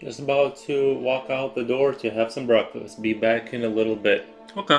Just about to walk out the door to have some breakfast. Be back in a little bit. Okay.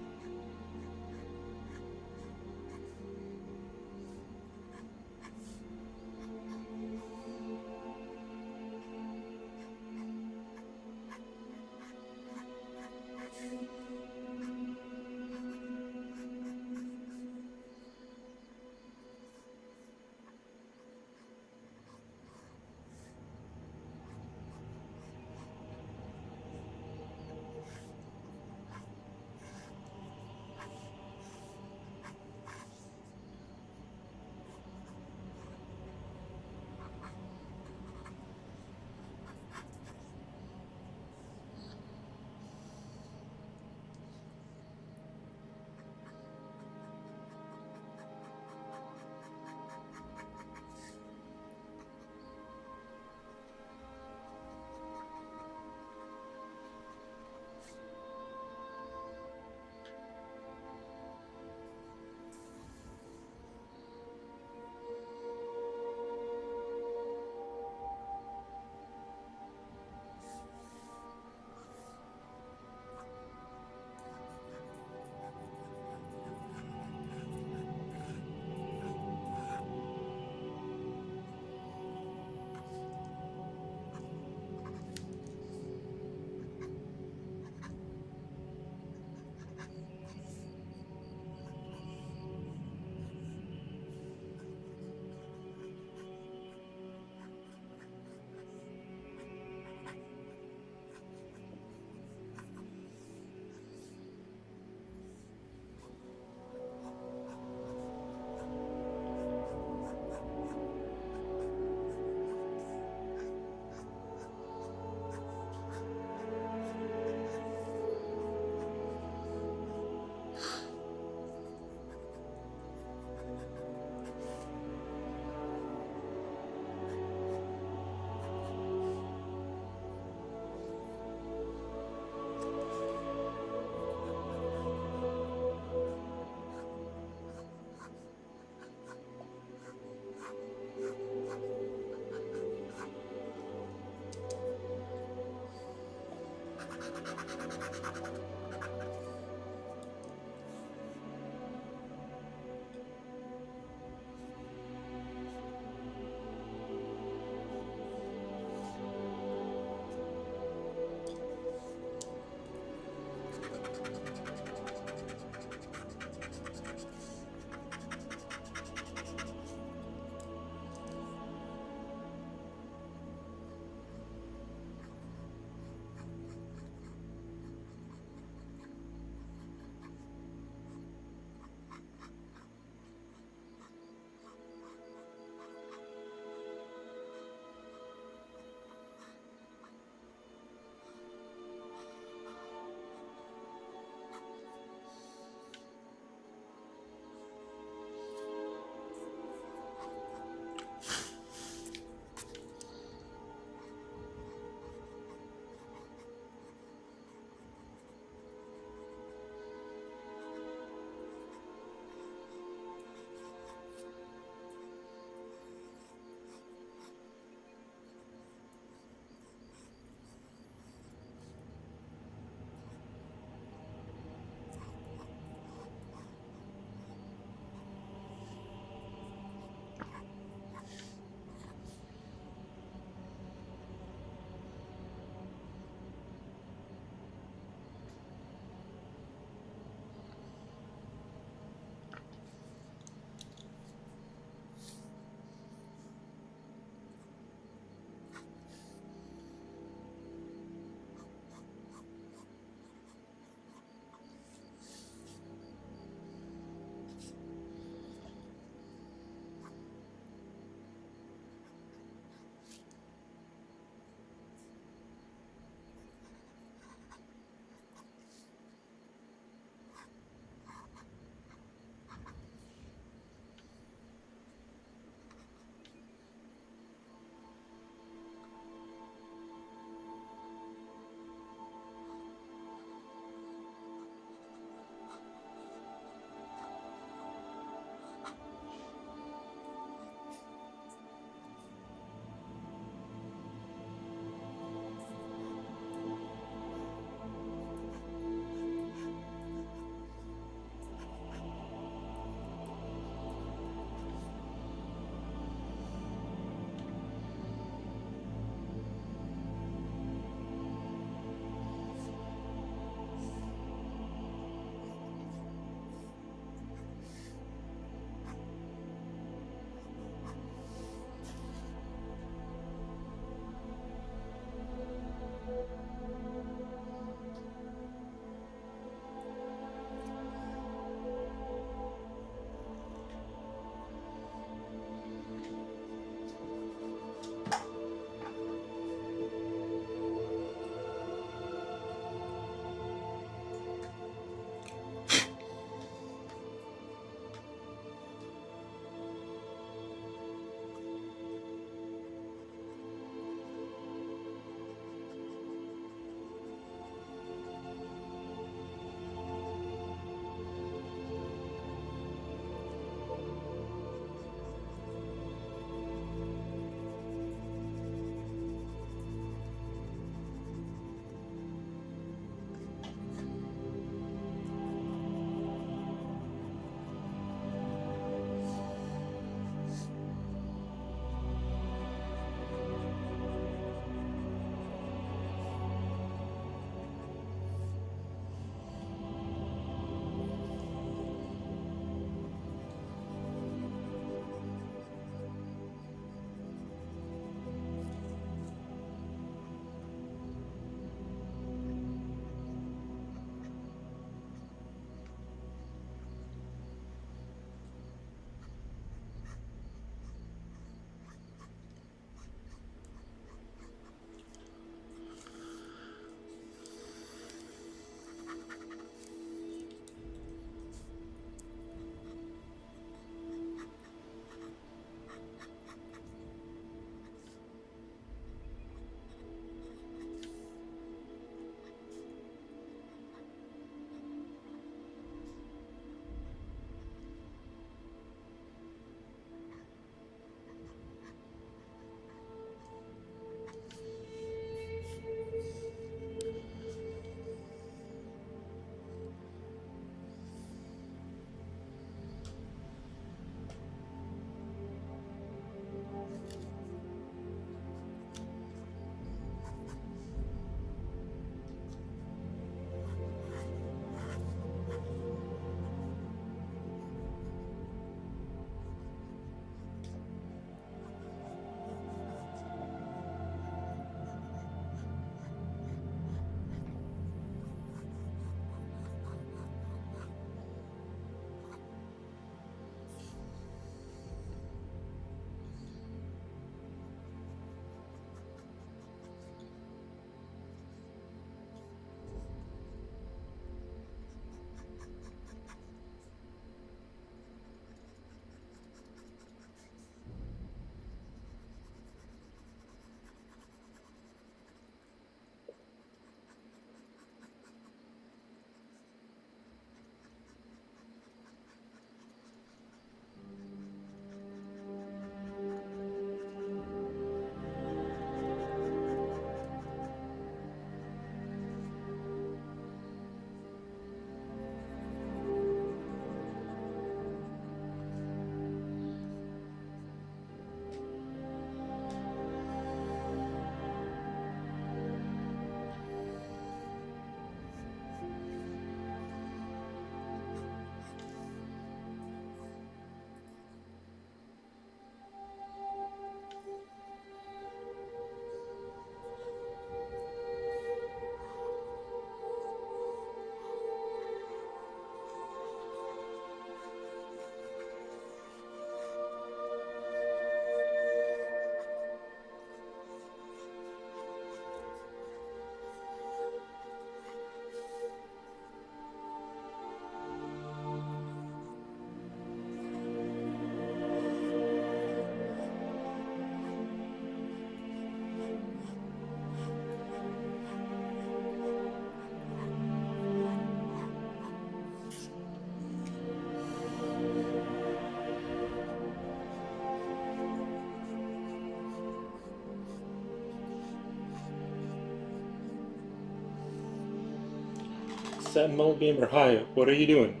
TheRelaxedMovement Gamer. Hi, what are you doing?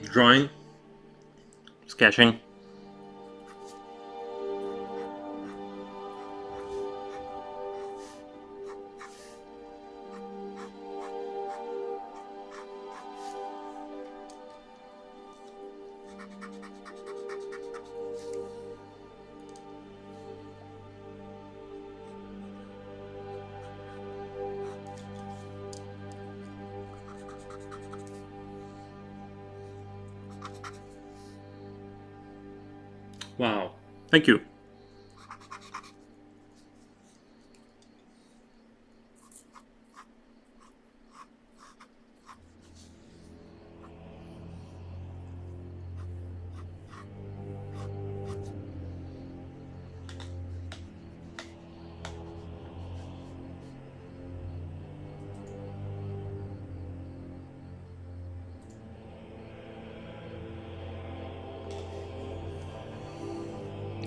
Drawing? Sketching? Wow. Thank you.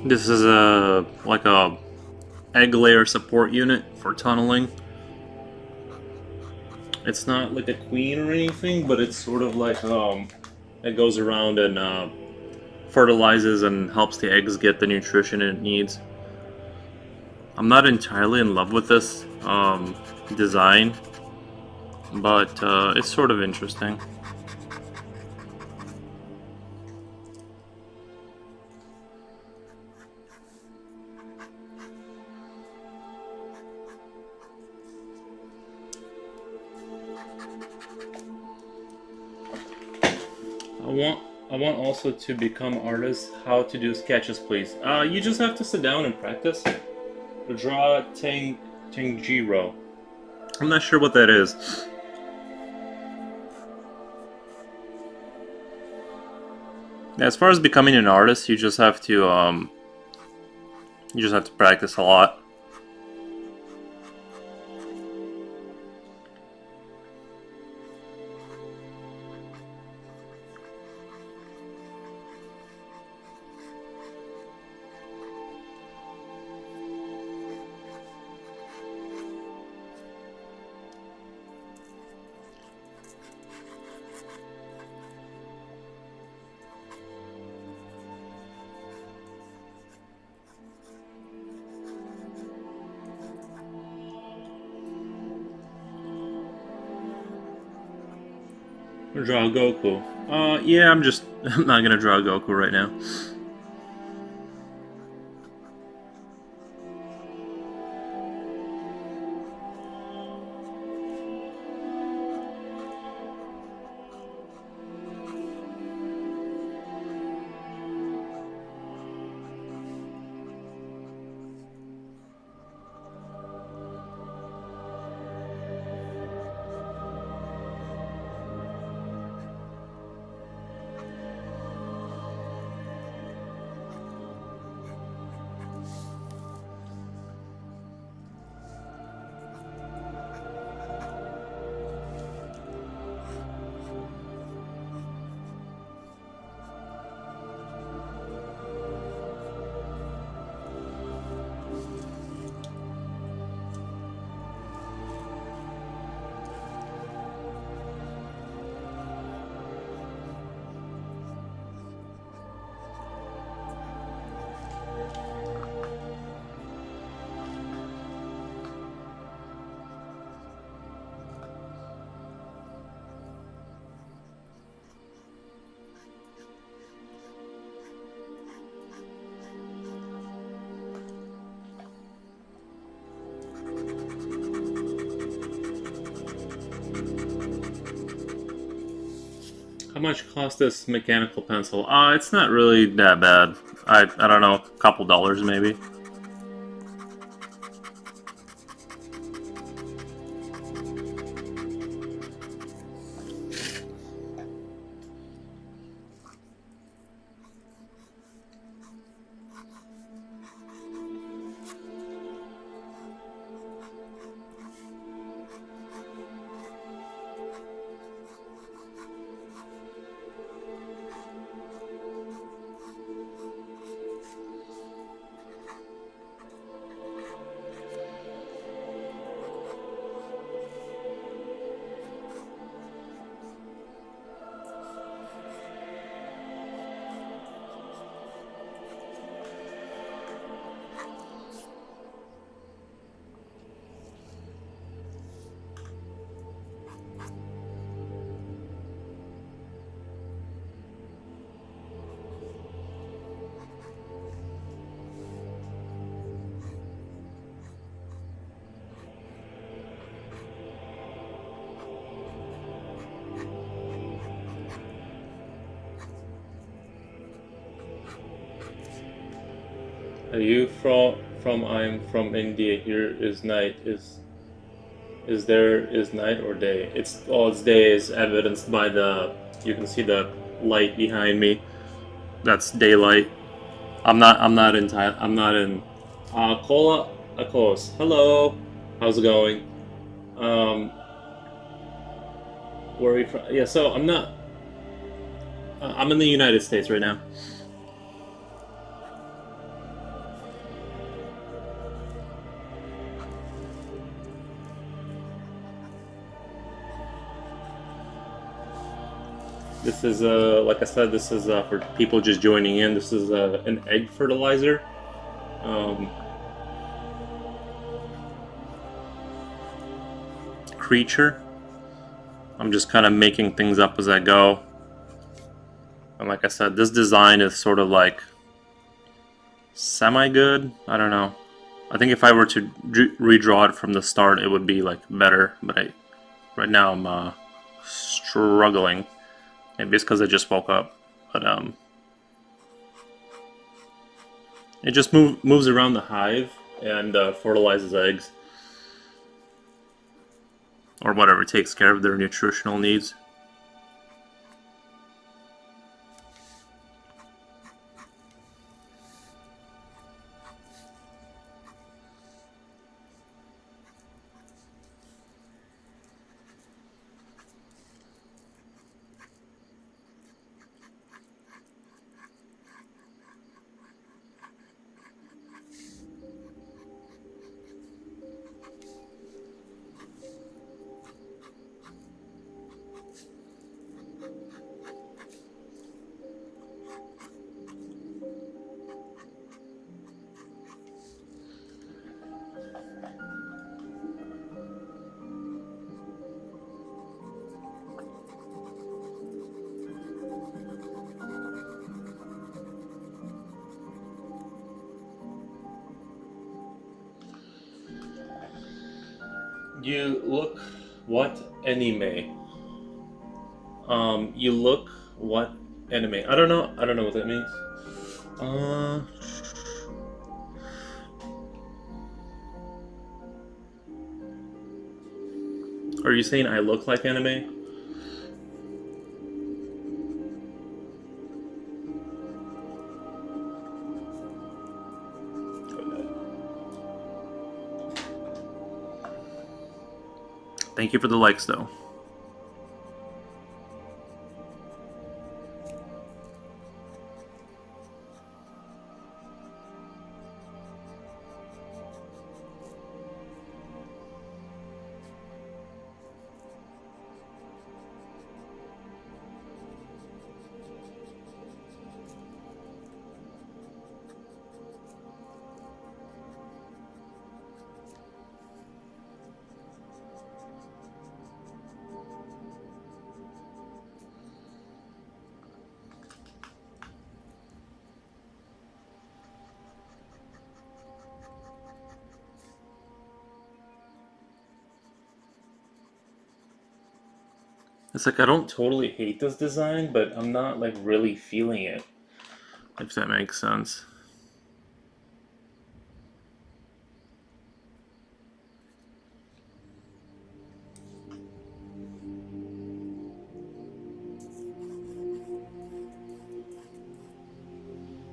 This is like a egg layer support unit for tunneling. It's not like a queen or anything, but it's sort of like it goes around and fertilizes and helps the eggs get the nutrition it needs. I'm not entirely in love with this design, but it's sort of interesting. I want also to become artist. How to do sketches, please? You just have to sit down and practice. Draw Tanjiro. I'm not sure what that is. As far as becoming an artist, you just have to practice a lot. Draw Goku. Yeah, I'm not gonna draw Goku right now. How much cost this mechanical pencil? It's not really that bad. I don't know, a couple dollars maybe. Are you from? I'm from India. Here is night. Is there is night or day? It's day is evidenced by the you can see the light behind me. That's daylight. I'm not in Thailand. I'm not in Kola Akos. Hello. How's it going? Um where are you from? Yeah, so I'm not I'm in the United States right now. This is like I said, this is for people just joining in. This is an egg fertilizer. Um, Creature. I'm just kind of making things up as I go. And like I said, this design is sort of like semi-good. I don't know. I think if I were to redraw it from the start, it would be like better. But right now I'm struggling. Maybe it's because I just woke up. But it just moves around the hive and fertilizes eggs. Or whatever, takes care of their nutritional needs. You look what anime? You look what anime? I don't know. I don't know what that means. Uh, are you saying I look like anime? Thank you for the likes, though. It's like I don't totally hate this design, but I'm not like really feeling it, if that makes sense.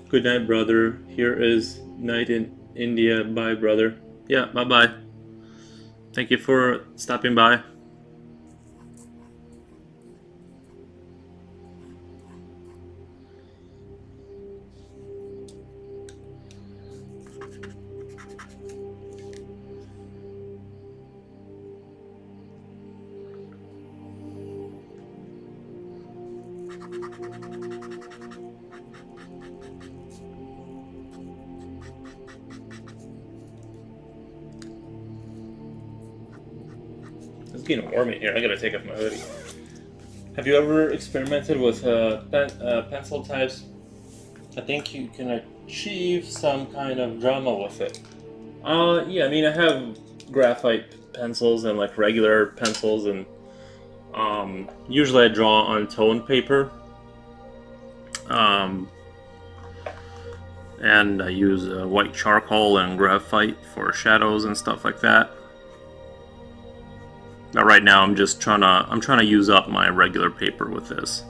Good night, brother. Here is night in India. Bye, brother. Yeah, bye bye. Thank you for stopping by. It's getting warm in here. I gotta take off my hoodie. Have you ever experimented with pencil types? I think you can achieve some kind of drama with it. Yeah, I mean, I have graphite pencils and like regular pencils, and usually I draw on tone paper. Um, and I use white charcoal and graphite for shadows and stuff like that. But right now I'm trying to use up my regular paper with this.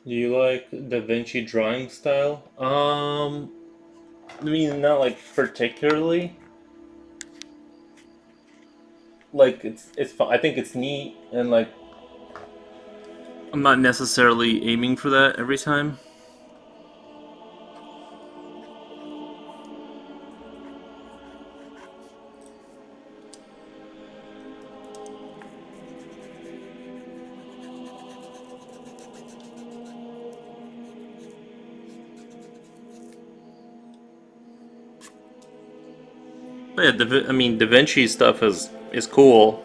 Do you like Da Vinci drawing style? I mean, not like particularly. Like it's fun. I think it's neat, and like I'm not necessarily aiming for that every time. But yeah, I mean, Da Vinci stuff is cool.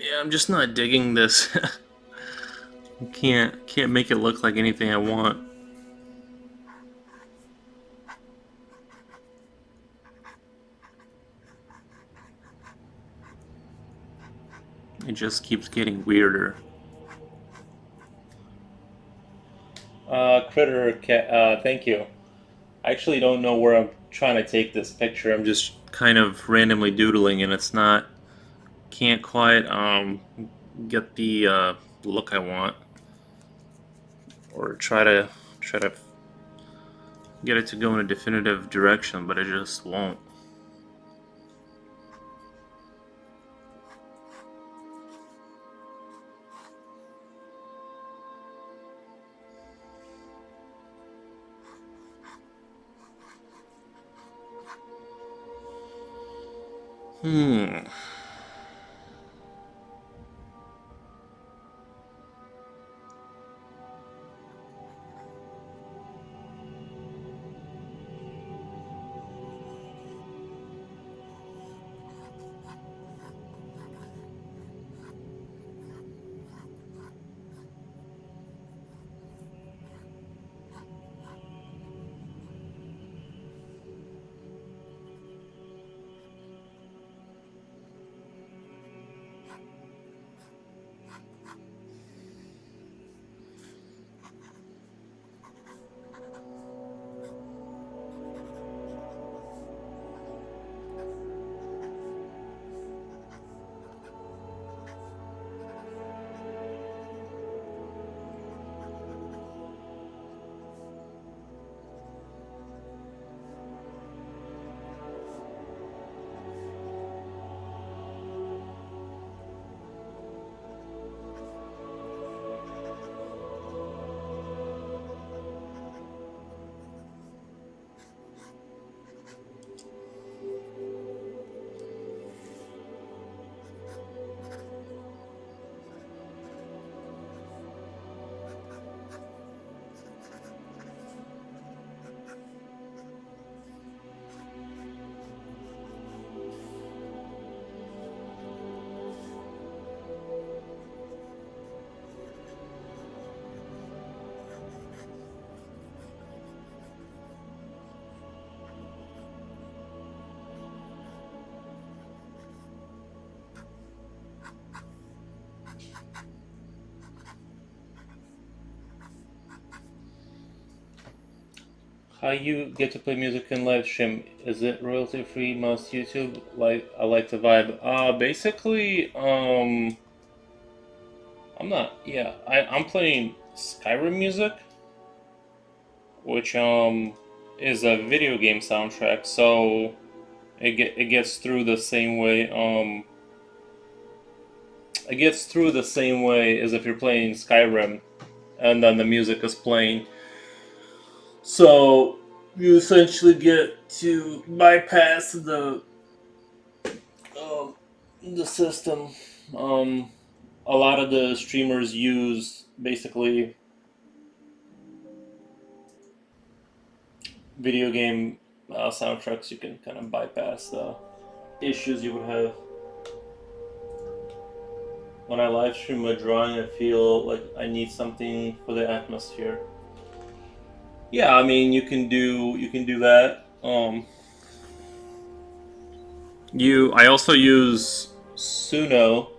Yeah, I'm just not digging this. Can't make it look like anything I want. It just keeps getting weirder. Critter cat. Thank you. I actually don't know where I'm trying to take this picture. I'm just kind of randomly doodling, and it's not. Can't quite get the look I want, or try to get it to go in a definitive direction, but it just won't. Hmm. How you get to play music in live stream? Is it royalty free? Most YouTube like I like to vibe. Basically, I'm not. Yeah, I'm playing Skyrim music, which is a video game soundtrack. So it gets through the same way. It gets through the same way as if you're playing Skyrim, and then the music is playing. So you essentially get to bypass um, the system. Um, a lot of the streamers use basically video game soundtracks. You can kind of bypass the issues you would have. When I live stream a drawing, I feel like I need something for the atmosphere. Yeah, I mean you can do that. I also use SUNO.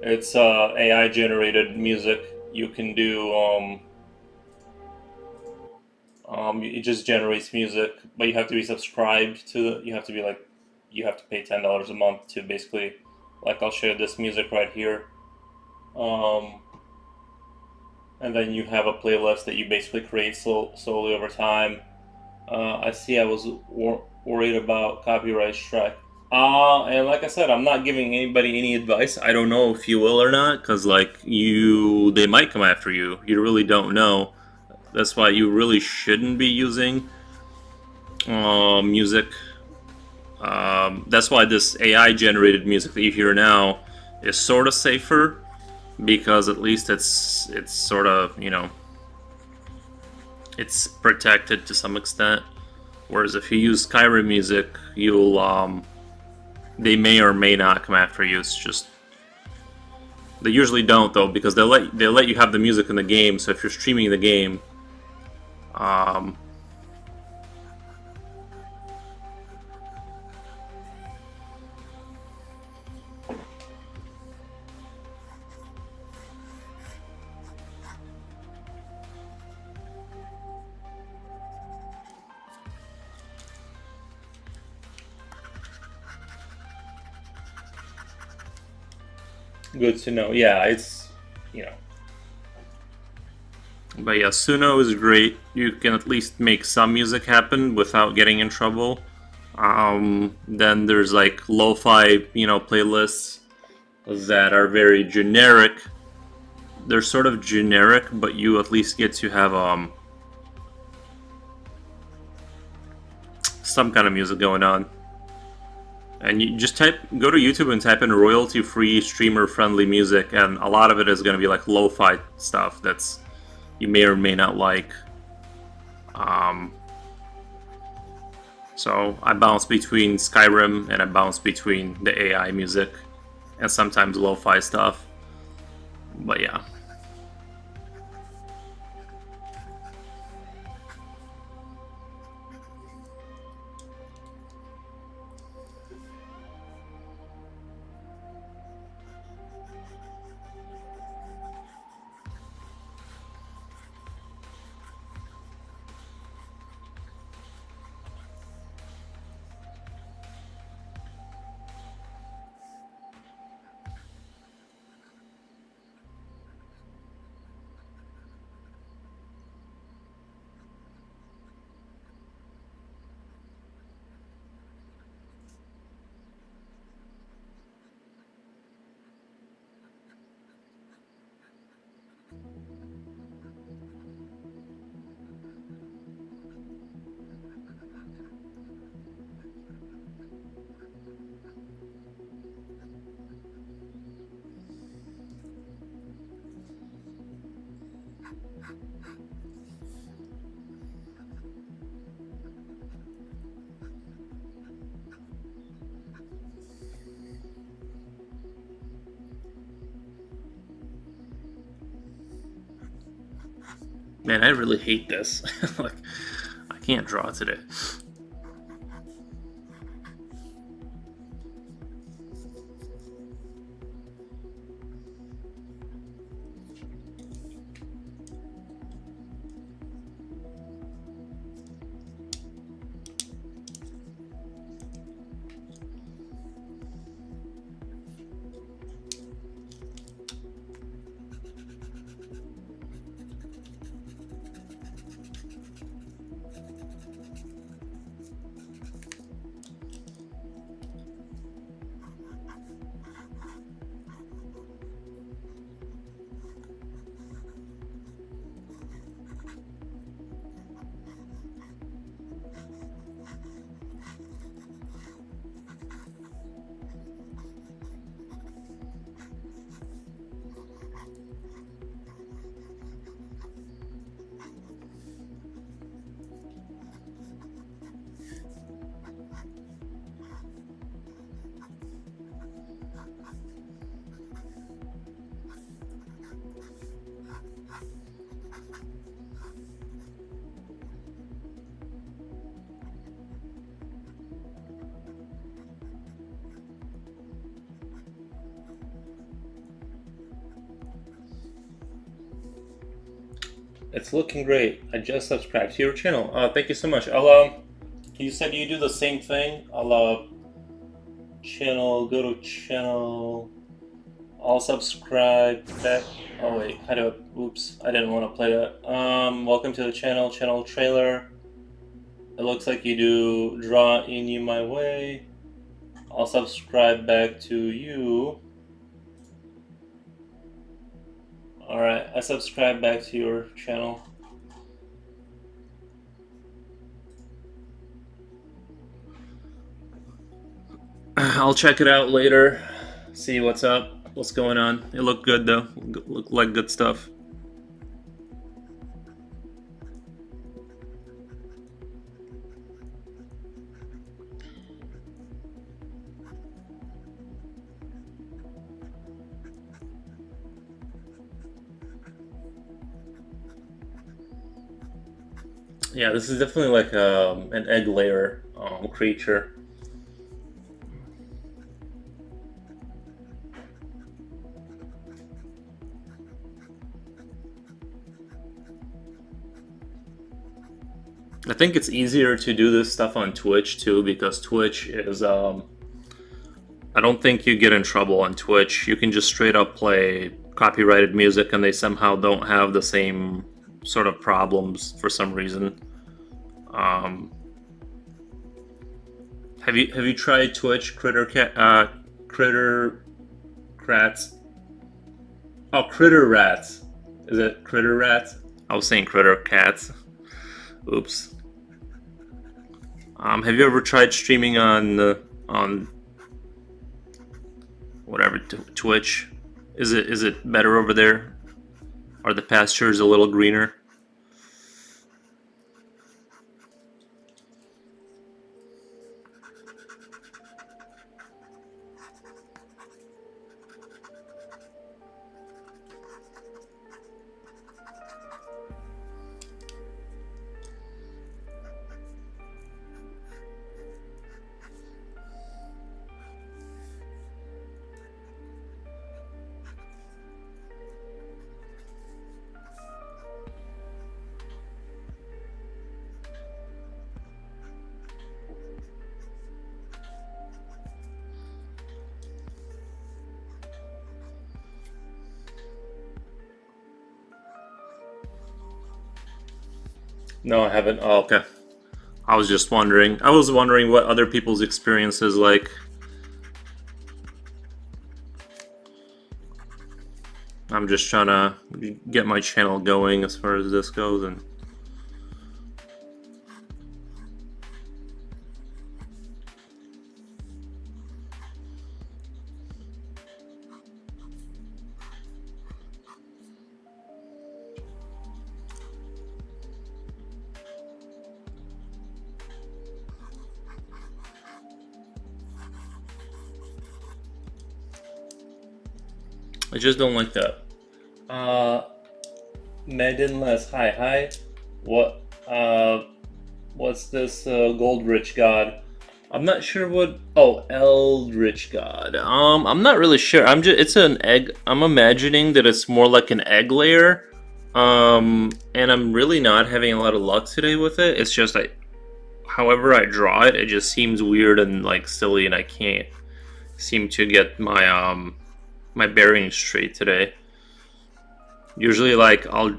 It's AI generated music. You can do it just generates music, but you have to be subscribed to it. You have to be like you have to pay $10 a month to basically like I'll share this music right here. Um, and then you have a playlist that you basically create slowly over time. I see. I was worried about copyright strike. And like I said, I'm not giving anybody any advice. I don't know if you will or not, because like they might come after you. You really don't know. That's why you really shouldn't be using music. That's why this AI generated music that you hear now is sort of safer because at least it's sort of it's protected to some extent. Whereas if you use Skyrim music, you'll they may or may not come after you. It's just they usually don't though because they let you have the music in the game. So if you're streaming the game, um, good to know. Yeah, it's you know. But yeah, Suno is great. You can at least make some music happen without getting in trouble. Then there's like lo-fi, playlists that are very generic. They're sort of generic, but you at least get to have some kind of music going on. And you just go to YouTube and type in royalty-free streamer-friendly music, and a lot of it is going to be like lo-fi stuff that's you may or may not like. Um, so I bounce between Skyrim and I bounce between the AI music and sometimes lo-fi stuff. But yeah. Man, I really hate this. Like, I can't draw today. It's looking great. I just subscribed to your channel. Thank you so much. You said you do the same thing. Channel, go to channel. I'll subscribe back. Oh wait, how do? Oops, I didn't want to play that. Welcome to the channel trailer. It looks like you do draw in you my way. I'll subscribe back to you. Alright, I subscribe back to your channel. I'll check it out later. See what's up, what's going on. It looked good though. Looked like good stuff. Yeah, this is definitely like an egg layer creature. I think it's easier to do this stuff on Twitch too, because Twitch is I don't think you get in trouble on Twitch. You can just straight up play copyrighted music and they somehow don't have the same sort of problems for some reason. Have you tried Twitch Critter Crats? Oh, Critter Rats. Is it Critter Rats? I was saying Critter Cats. Oops. Have you ever tried streaming on whatever, Twitch. Is it better over there? Are the pastures a little greener? No, I haven't. Oh, okay. I was just wondering. I was wondering what other people's experience is like. I'm just trying to get my channel going as far as this goes, and I just don't like that. Medenless, hi. What, what's this, gold rich god? I'm not sure what, oh, eldritch god. I'm not really sure. It's an egg. I'm imagining that it's more like an egg layer. And I'm really not having a lot of luck today with it. It's just, however I draw it, it just seems weird and, like, silly, and I can't seem to get my, my bearings straight today. Usually, like, I'll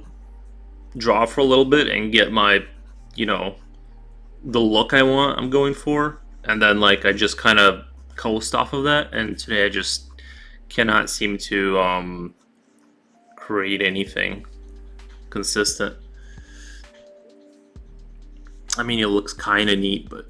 draw for a little bit and get my, you know, the look I'm going for, and then, like, I just kind of coast off of that, and today I just cannot seem to create anything consistent. I mean, it looks kind of neat, but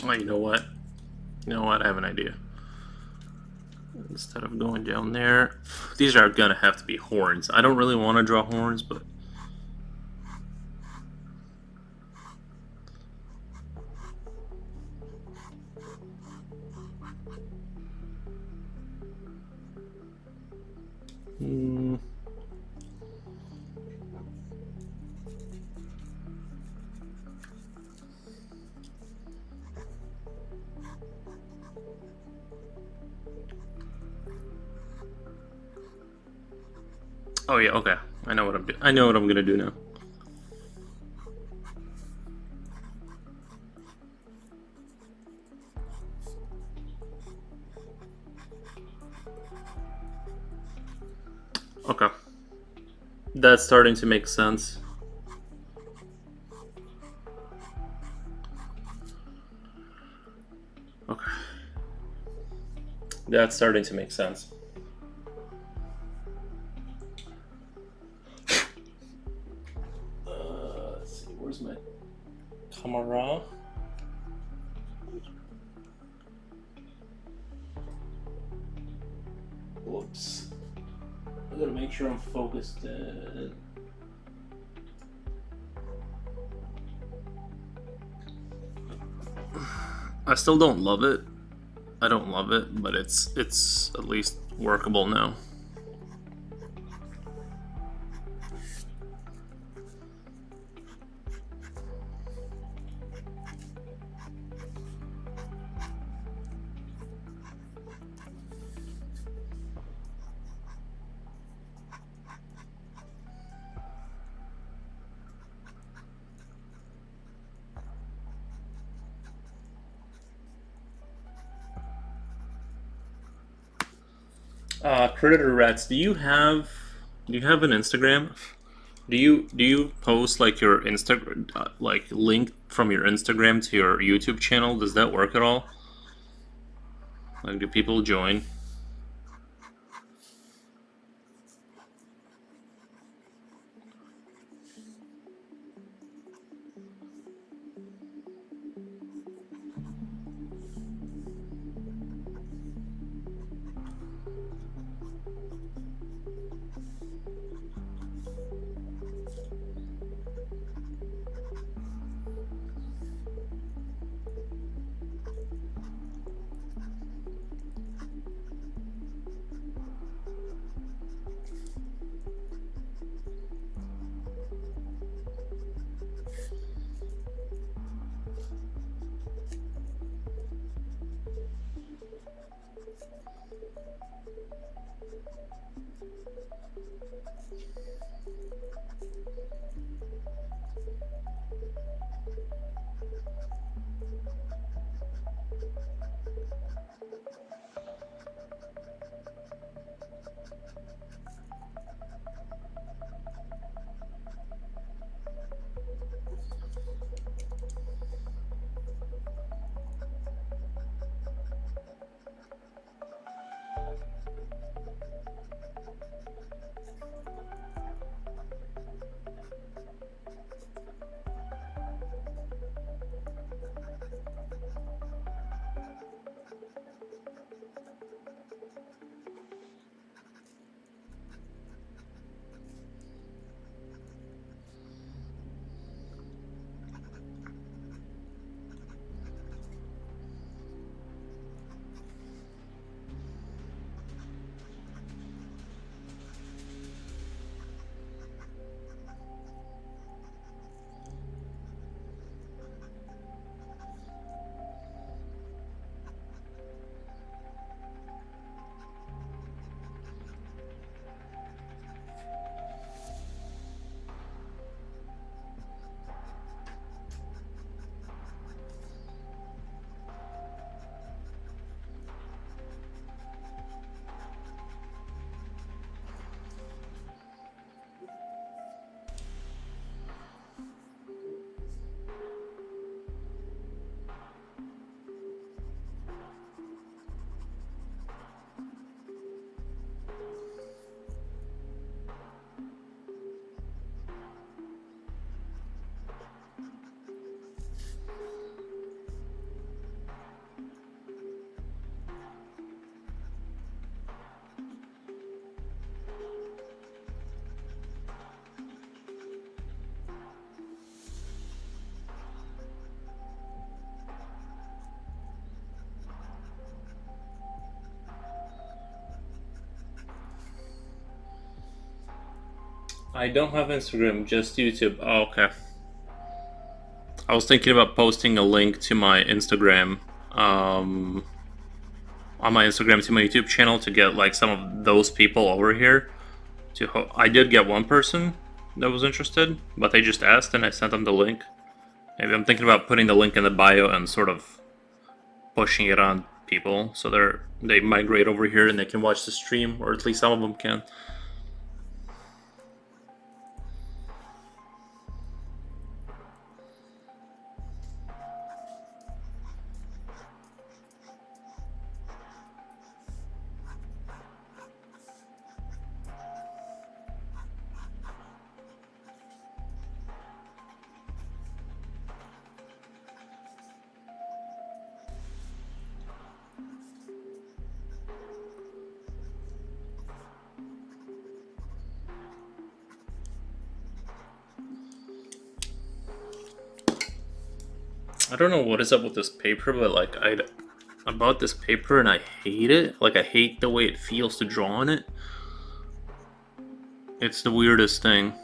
Oh, you know what? You know what? I have an idea. Instead of going down there, these are gonna have to be horns. I don't really want to draw horns, but oh yeah, okay. I know what I'm doing. I know what I'm gonna do now. Okay. That's starting to make sense. Okay. That's starting to make sense. Let's see, where's my camera? Whoops. I gotta make sure I'm focused in. I still don't love it. I don't love it, but it's at least workable now. Predator Rats, do you have an Instagram? Do you post like your Insta like link from your Instagram to your YouTube channel? Does that work at all? Like, do people join? I don't have Instagram, just YouTube. Oh, okay. I was thinking about posting a link to my Instagram, um, on my Instagram to my YouTube channel to get like some of those people over here. I did get one person that was interested, but they just asked and I sent them the link. Maybe I'm thinking about putting the link in the bio and sort of pushing it on people so they migrate over here and they can watch the stream, or at least some of them can. I don't know what is up with this paper, but like I bought this paper and I hate it. Like I hate the way it feels to draw on it. It's the weirdest thing.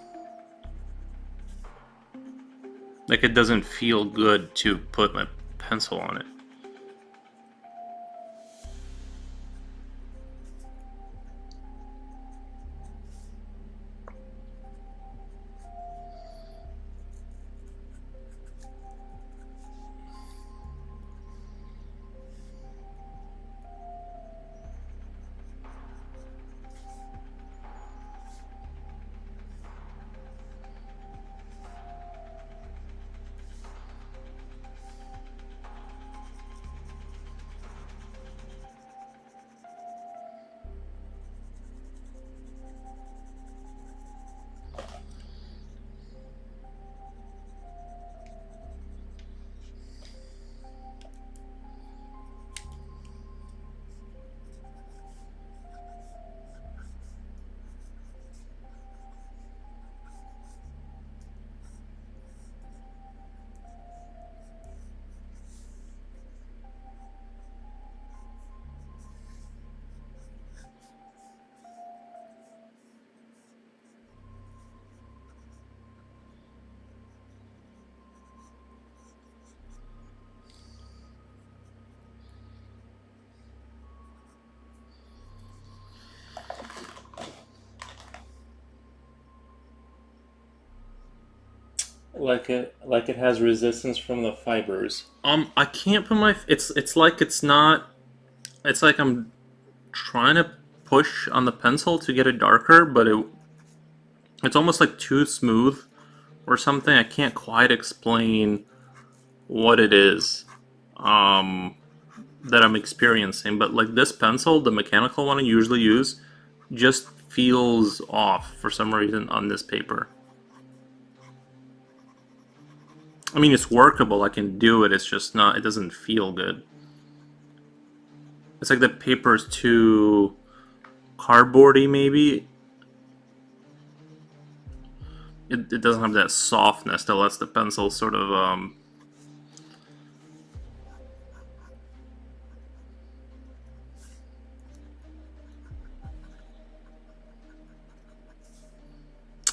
Like it doesn't feel good to put my pencil on it. Like it has resistance from the fibers. I can't put my it's like it's not it's like I'm trying to push on the pencil to get it darker, but it's almost like too smooth or something. I can't quite explain what it is that I'm experiencing, but like this pencil, the mechanical one I usually use, just feels off for some reason on this paper. I mean, it's workable, I can do it, it's just not, it doesn't feel good. It's like the paper is too cardboardy, maybe. It doesn't have that softness that lets the pencil sort of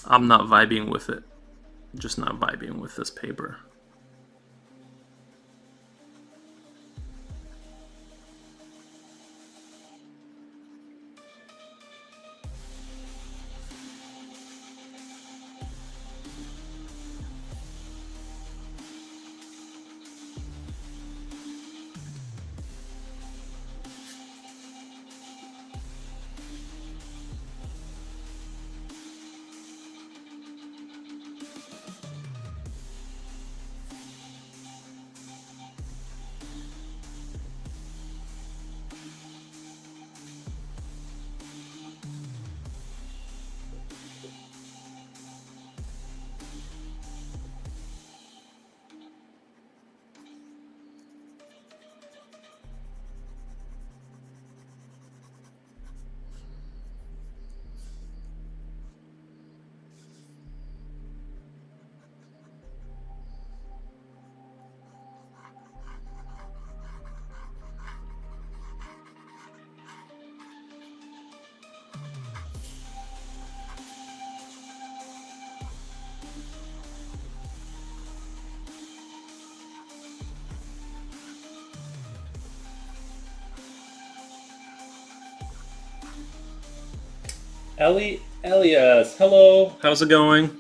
I'm not vibing with it. Just not vibing with this paper. Elias, hello. How's it going?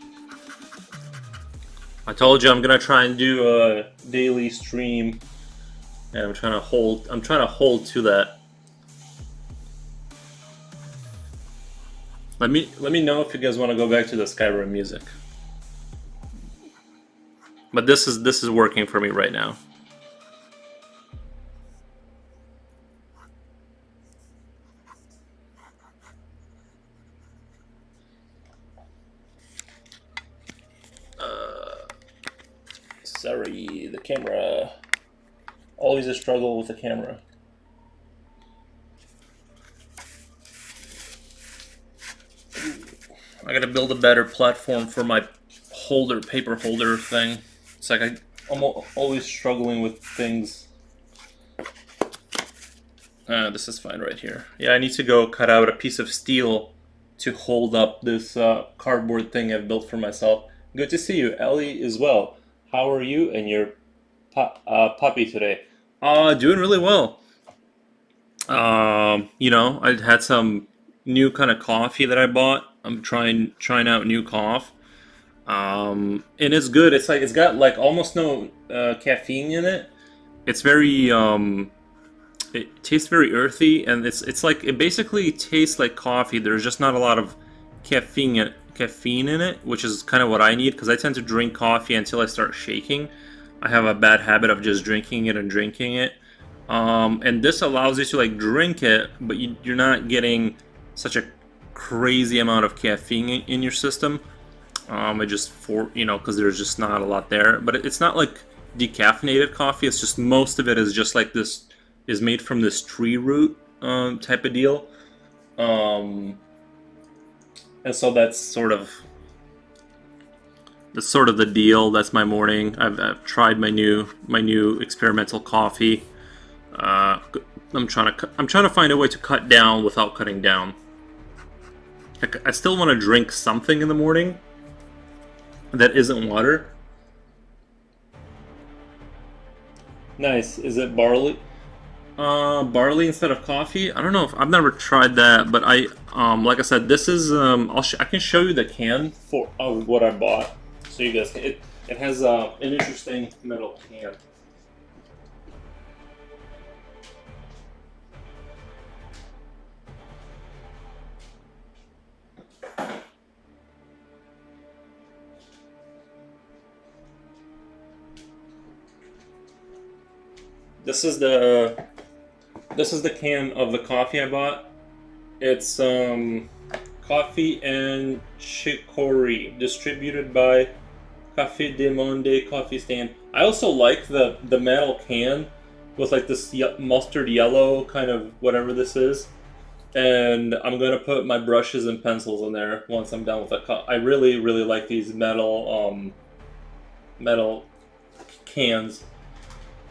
I told you I'm gonna try and do a daily stream, and I'm trying to hold. I'm trying to hold to that. Let me know if you guys want to go back to the Skyrim music. But this is working for me right now. Sorry, the camera. Always a struggle with the camera. I gotta build a better platform for my holder, paper holder thing. It's like I'm always struggling with things. This is fine right here. Yeah, I need to go cut out a piece of steel to hold up this cardboard thing I've built for myself. Good to see you, Ellie, as well. How are you and your puppy today? Doing really well. You know, I had some new kind of coffee that I bought. I'm trying out new coffee. And it's good. It's like it's got like almost no caffeine in it. It's very it tastes very earthy, and it's like it basically tastes like coffee. There's just not a lot of caffeine in it, which is kind of what I need because I tend to drink coffee until I start shaking. I have a bad habit of just drinking it and drinking it. And this allows you to like drink it, but you're not getting such a crazy amount of caffeine in your system. It just because there's just not a lot there. But it's not like decaffeinated coffee. It's just most of it is just like this is made from this tree root type of deal. And so that's sort of the deal. That's my morning. I've tried my new experimental coffee. I'm trying to find a way to cut down without cutting down. I still want to drink something in the morning that isn't water. Nice. Is it barley? Barley instead of coffee. I don't know if I've never tried that, but like I said, this is I can show you the can for what I bought, so you guys can. It has an interesting metal can. This is the can of the coffee I bought. It's coffee and chicory, distributed by Café de Monde Coffee Stand. I also like the metal can with like this mustard yellow kind of whatever this is. And I'm gonna put my brushes and pencils in there once I'm done with the cup. I really like these metal cans.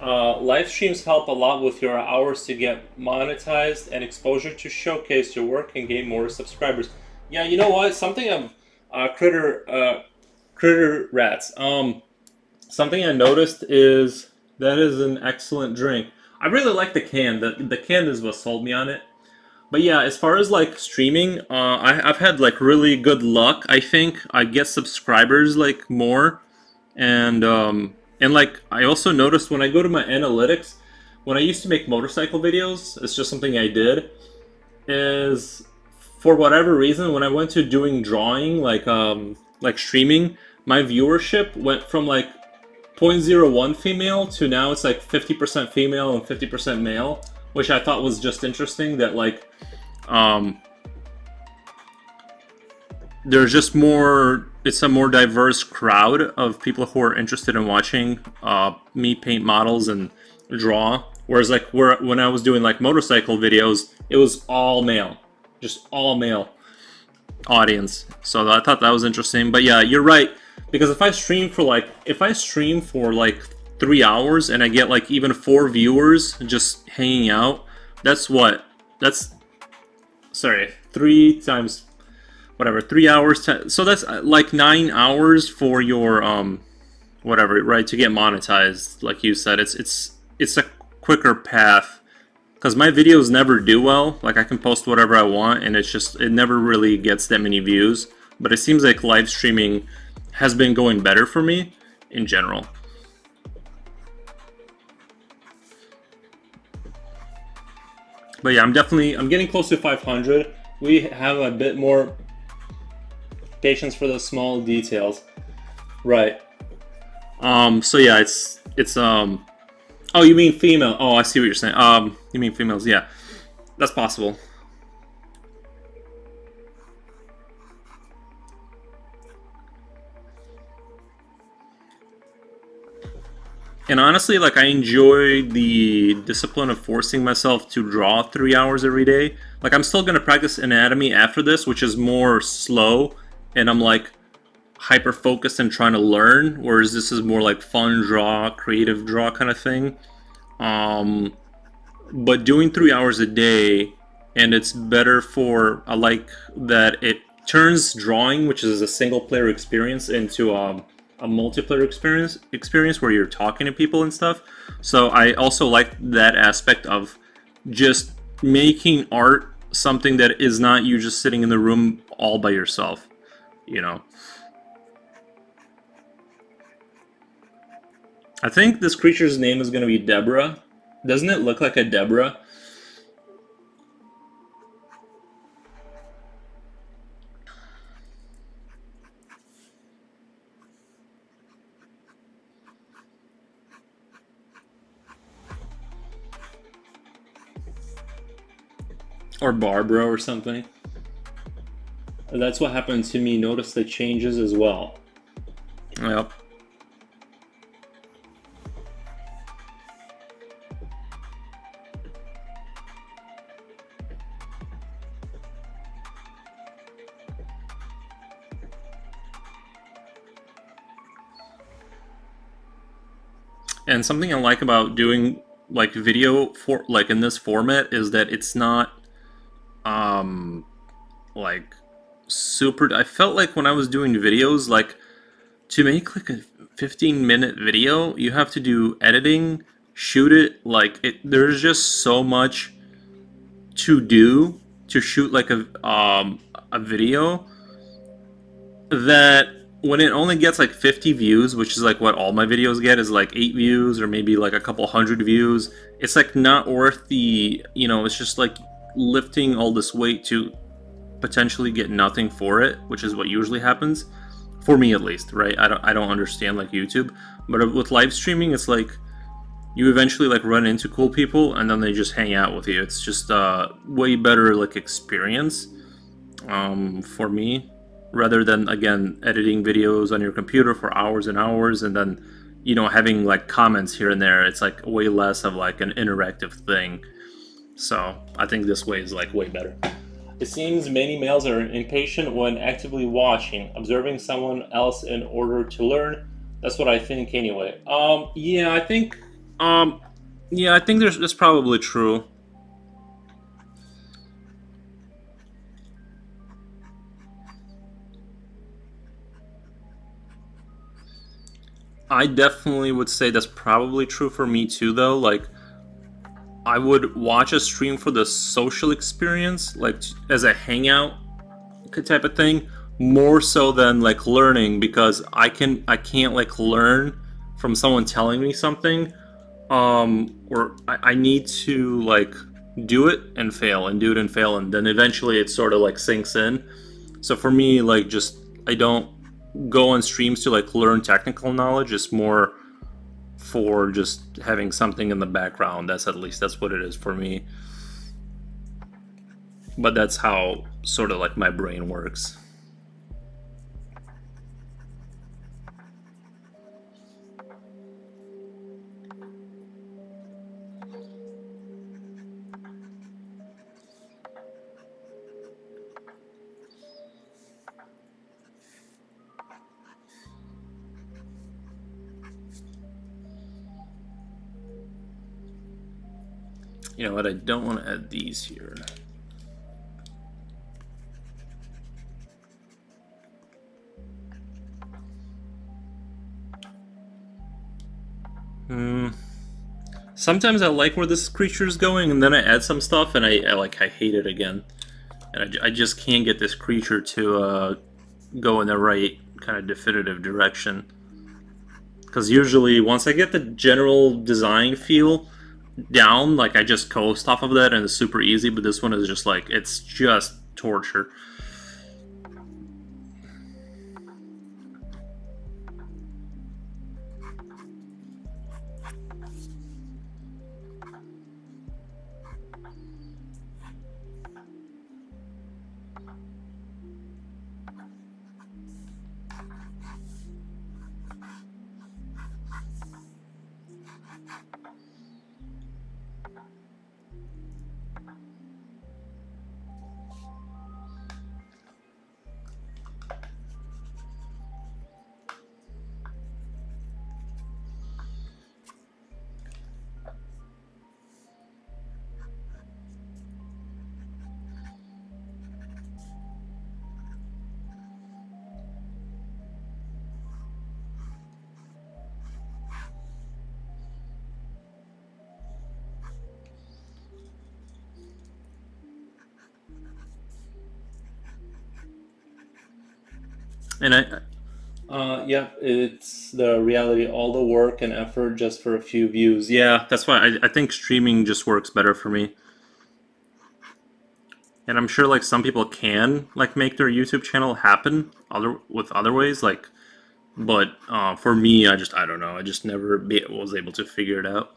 Live streams help a lot with your hours to get monetized and exposure to showcase your work and gain more subscribers. Yeah, you know what? Something of critter rats. Something I noticed is that is an excellent drink. I really like the can. The can is what sold me on it. But yeah, as far as like streaming, I've had like really good luck. I think I get subscribers like more, and like I also noticed when I go to my analytics, when I used to make motorcycle videos, it's just something I did. Is for whatever reason when I went to doing drawing like streaming, my viewership went from like 0.01 female to now it's like 50% female and 50% male, which I thought was just interesting that like there's just more, it's a more diverse crowd of people who are interested in watching me paint models and draw, whereas like when I was doing like motorcycle videos, it was all male, just all male audience. So I thought that was interesting. But yeah, you're right, because if I stream for like 3 hours and I get like even 4 viewers just hanging out, that's 3 times whatever, 3 hours, so that's like 9 hours for your whatever, right, to get monetized. Like you said, it's a quicker path because my videos never do well. Like I can post whatever I want, and it never really gets that many views. But it seems like live streaming has been going better for me in general. But yeah, I'm getting close to 500. We have a bit more patience for the small details, right? So yeah, it's. Oh, you mean female? Oh, I see what you're saying. You mean females? Yeah, that's possible. And honestly, like I enjoy the discipline of forcing myself to draw 3 hours every day. Like I'm still gonna practice anatomy after this, which is more slow, and I'm like hyper focused and trying to learn. Whereas this is more like fun draw, creative draw kind of thing. Um, but doing 3 hours a day, and it's better for I like that it turns drawing, which is a single player experience, into a multiplayer experience where you're talking to people and stuff. So I also like that aspect of just making art something that is not you just sitting in the room all by yourself, you know. I think this creature's name is going to be Deborah. Doesn't it look like a Deborah? Or Barbara or something? That's what happened to me. Notice the changes as well. Yep. And something I like about doing like video for like in this format is that it's not um like super. I felt like when I was doing videos, like to make like a 15-minute video, you have to do editing, shoot it. Like there's just so much to do to shoot like a video that when it only gets like 50 views, which is like what all my videos get, is like 8 views or maybe like a couple hundred views, it's like not worth the, it's just like lifting all this weight to potentially get nothing for it, which is what usually happens for me at least, right? I don't understand like YouTube, but with live streaming, it's like you eventually like run into cool people and then they just hang out with you. It's just a way better like experience for me, rather than again editing videos on your computer for hours and hours and then having like comments here and there. It's like way less of like an interactive thing. So I think this way is like way better. It seems many males are impatient when actively watching, observing someone else in order to learn. That's what I think anyway. Yeah, I think that's probably true. I definitely would say that's probably true for me too, though. Like, I would watch a stream for the social experience, like as a hangout type of thing, more so than like learning, because I can't like learn from someone telling me something, or I need to like do it and fail and do it and fail, and then eventually it sort of like sinks in. So for me, like just I don't go on streams to like learn technical knowledge. It's more for just having something in the background. That's at least that's what it is for me. But that's how sort of like my brain works. You know what? I don't want to add these here. Sometimes I like where this creature is going, and then I add some stuff, and I hate it again. And I just can't get this creature to go in the right kind of definitive direction. Because usually, once I get the general design feel down, like I just coast off of that, and it's super easy. But this one is just like, it's just torture. And yeah, it's the reality, all the work and effort just for a few views. Yeah, that's why I think streaming just works better for me. And I'm sure like some people can like make their YouTube channel happen other ways, like, but for me, I don't know. I just never was able to figure it out.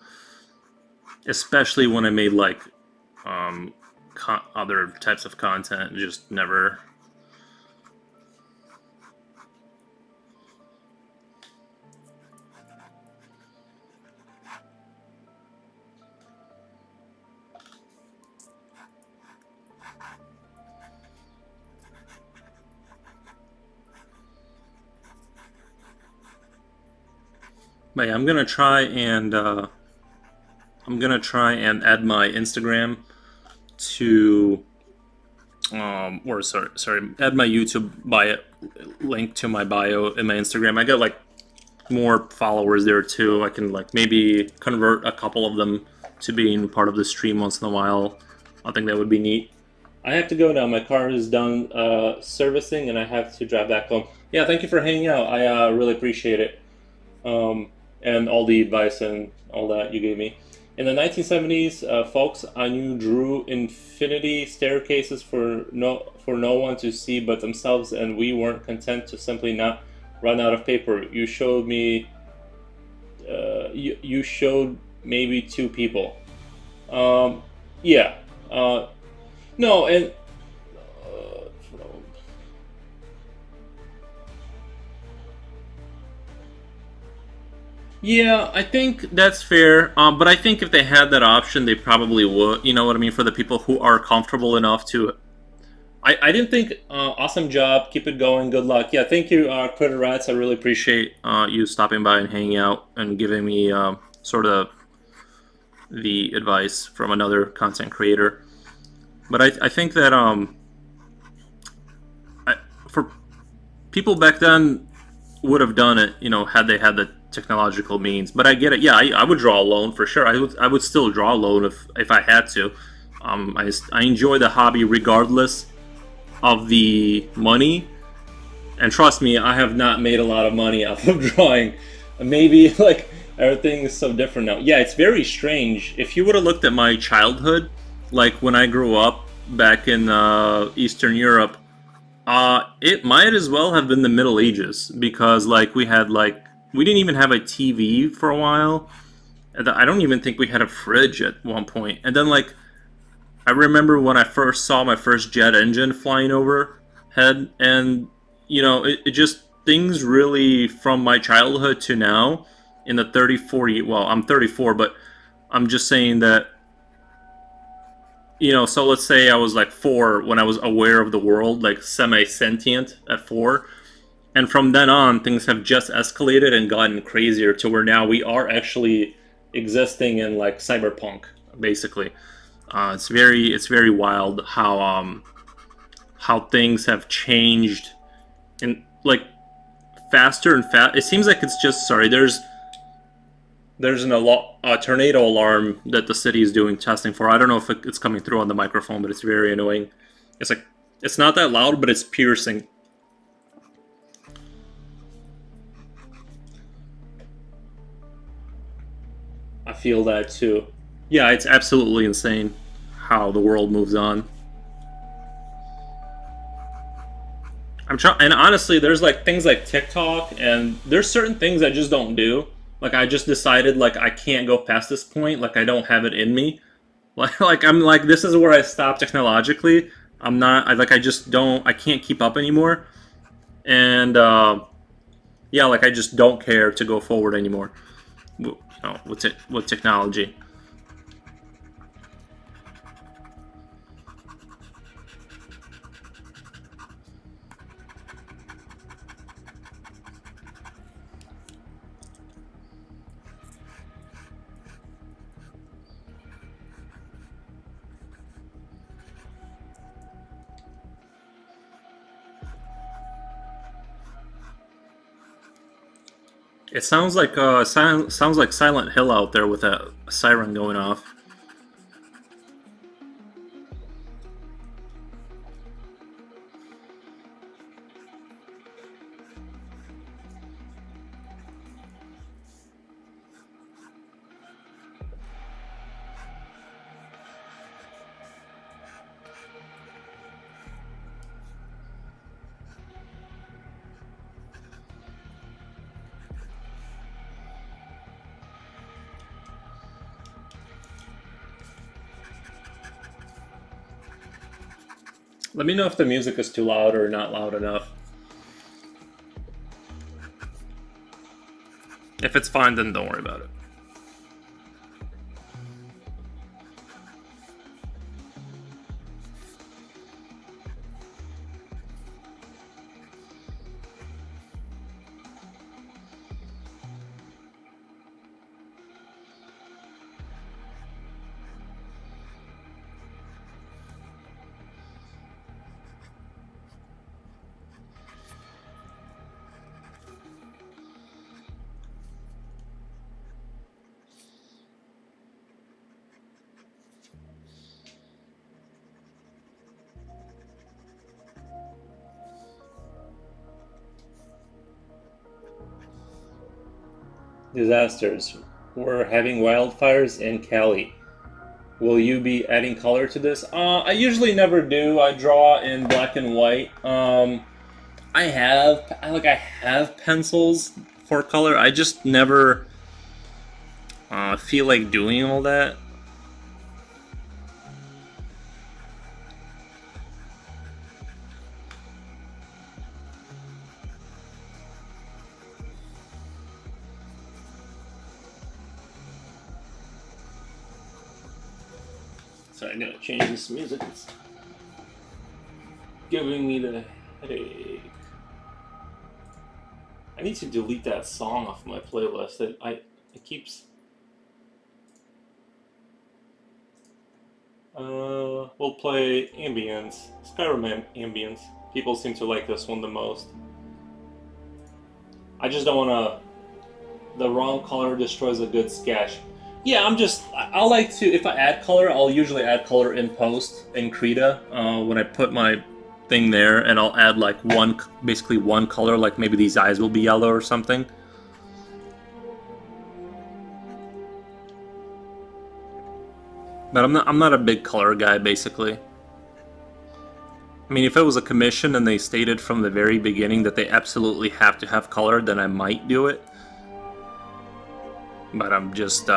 Especially when I made like other types of content, just never. But yeah, I'm gonna try and add my Instagram to or sorry, add my YouTube bio link to my bio in my Instagram. I got like more followers there too. I can like maybe convert a couple of them to being part of the stream once in a while. I think that would be neat. I have to go now. My car is done servicing, and I have to drive back home. Yeah, thank you for hanging out. I really appreciate it, and all the advice and all that you gave me. In the 1970s, folks, I knew drew infinity staircases for no one to see but themselves, and we weren't content to simply not run out of paper. You showed me. You showed maybe two people. Yeah. No, and yeah, I think that's fair. But I think if they had that option, they probably would. You know what I mean? For the people who are comfortable enough to. I didn't think. Awesome job. Keep it going. Good luck. Yeah, thank you, Critter Rats. I really appreciate you stopping by and hanging out and giving me sort of the advice from another content creator. But I think that for people back then would have done it, you know, had they had the technological means. But I get it. Yeah, I would draw alone for sure. I would still draw alone if I had to. I enjoy the hobby regardless of the money. And trust me, I have not made a lot of money off of drawing. Maybe like everything is so different now. Yeah, it's very strange. If you would have looked at my childhood, like when I grew up back in Eastern Europe, it might as well have been the Middle Ages because like we didn't even have a TV for a while. I don't even think we had a fridge at one point. And then like I remember when I first saw my first jet engine flying overhead, and you know it just things really from my childhood to now in the 30 40. Well, I'm 34, but I'm just saying that, you know, so let's say I was like 4 when I was aware of the world, like semi-sentient at 4. And from then on, things have just escalated and gotten crazier to where now we are actually existing in like cyberpunk, basically. It's very wild how things have changed and like faster and fast. It seems like it's just sorry. There's a tornado alarm that the city is doing testing for. I don't know if it's coming through on the microphone, but it's very annoying. It's like it's not that loud, but it's piercing. I feel that too. Yeah, it's absolutely insane how the world moves on. I'm trying, and honestly, there's like things like TikTok, and there's certain things I just don't do. Like I just decided like I can't go past this point. Like I don't have it in me. Like I'm like this is where I stop technologically. I'm not. I just don't. I can't keep up anymore. And yeah, like I just don't care to go forward anymore. You know, with technology. It sounds like sounds like Silent Hill out there with a siren going off. Let me know if the music is too loud or not loud enough. If it's fine, then don't worry about it. Disasters. We're having wildfires in Cali. Will you be adding color to this? I usually never do. I draw in black and white. I have pencils for color. I just never feel like doing all that. So I'm gonna change this music. It's giving me the headache. I need to delete that song off my playlist. It keeps. We'll play ambience, Skyrim ambience. People seem to like this one the most. I just don't want to. The wrong color destroys a good sketch. Yeah, I like to. If I add color, I'll usually add color in post in Krita when I put my thing there, and I'll add like basically one color. Like maybe these eyes will be yellow or something. But I'm not a big color guy, basically. I mean, if it was a commission and they stated from the very beginning that they absolutely have to have color, then I might do it. But I'm just,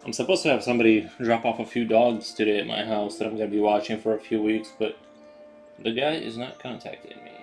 I'm supposed to have somebody drop off a few dogs today at my house that I'm going to be watching for a few weeks, but the guy is not contacting me.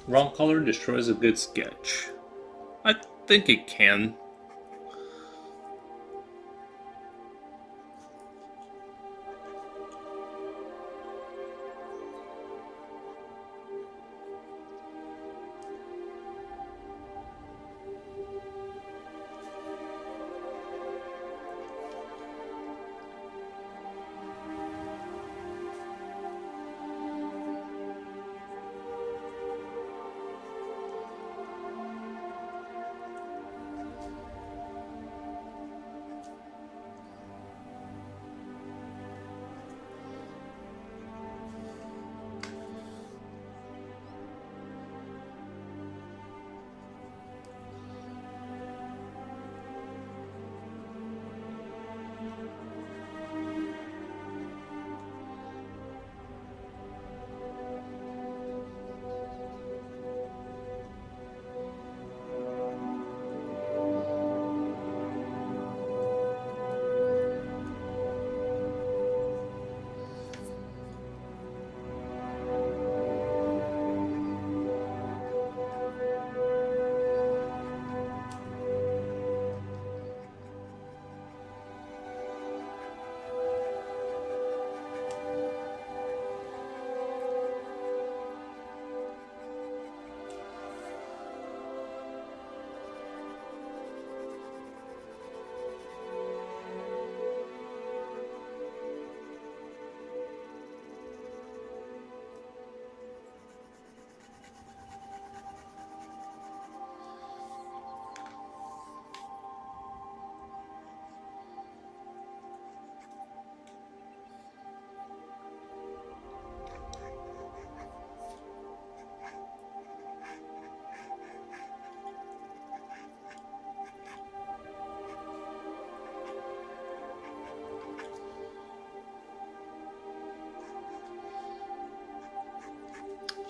Wrong color destroys a good sketch. I think it can.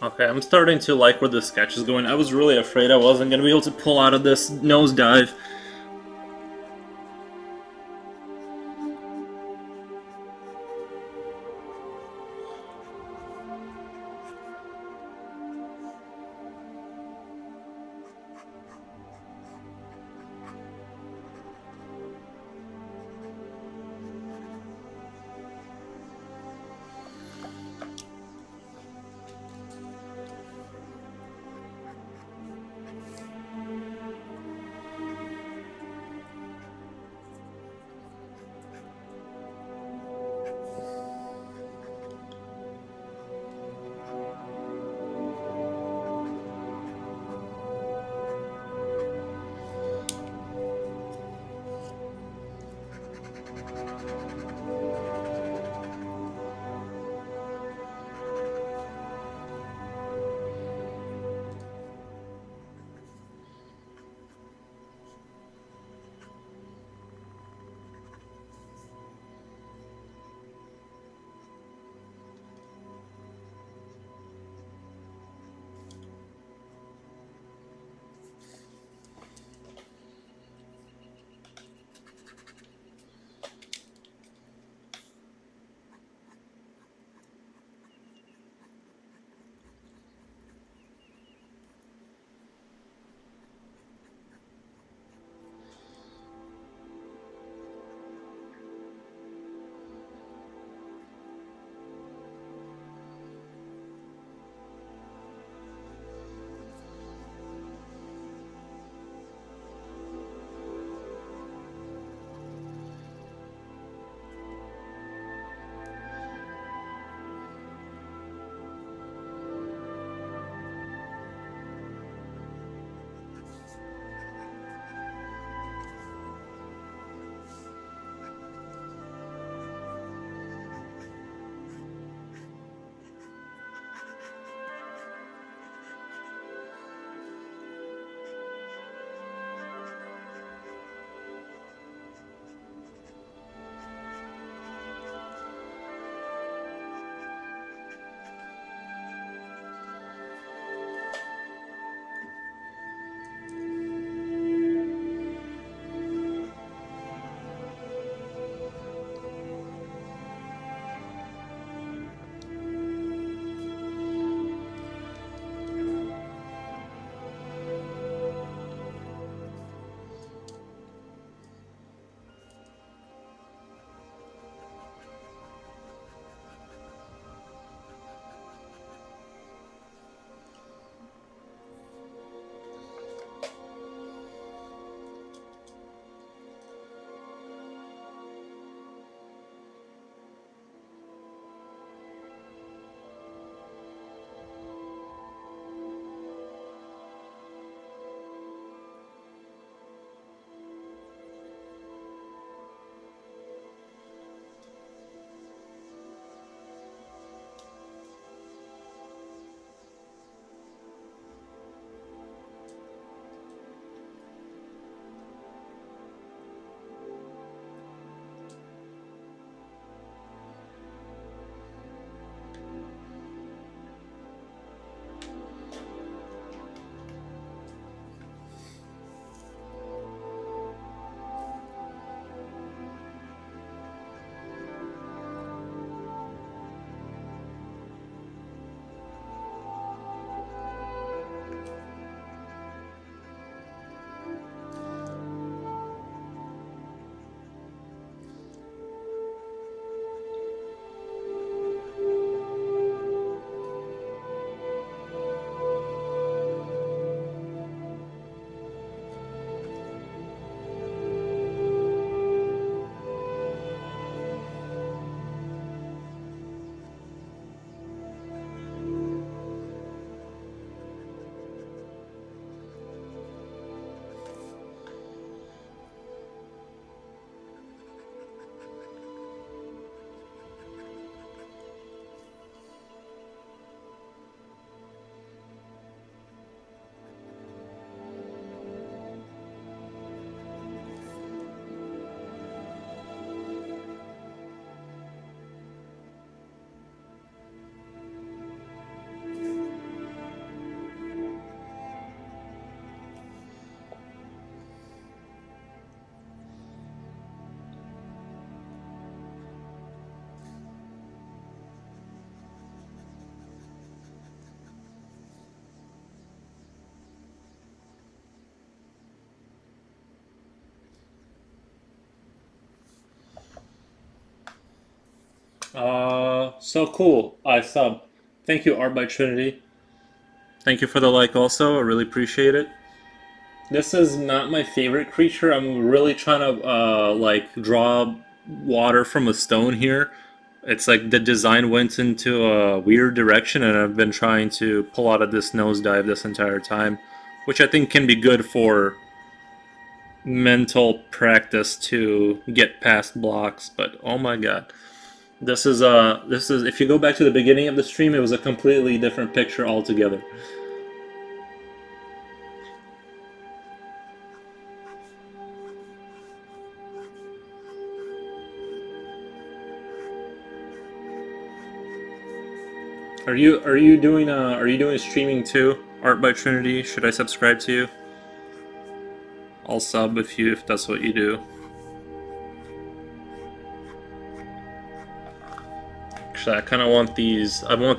Okay, I'm starting to like where the sketch is going. I was really afraid I wasn't going to be able to pull out of this nosedive. So cool. I sub. Thank you, Art by Trinity. Thank you for the like also. I really appreciate it. This is not my favorite creature. I'm really trying to like draw water from a stone here. It's like the design went into a weird direction, and I've been trying to pull out of this nosedive this entire time, which I think can be good for mental practice to get past blocks. But oh my god, this is if you go back to the beginning of the stream, it was a completely different picture altogether. Are you doing streaming too? Art by Trinity, should I subscribe to you? I'll sub if that's what you do. Actually, I want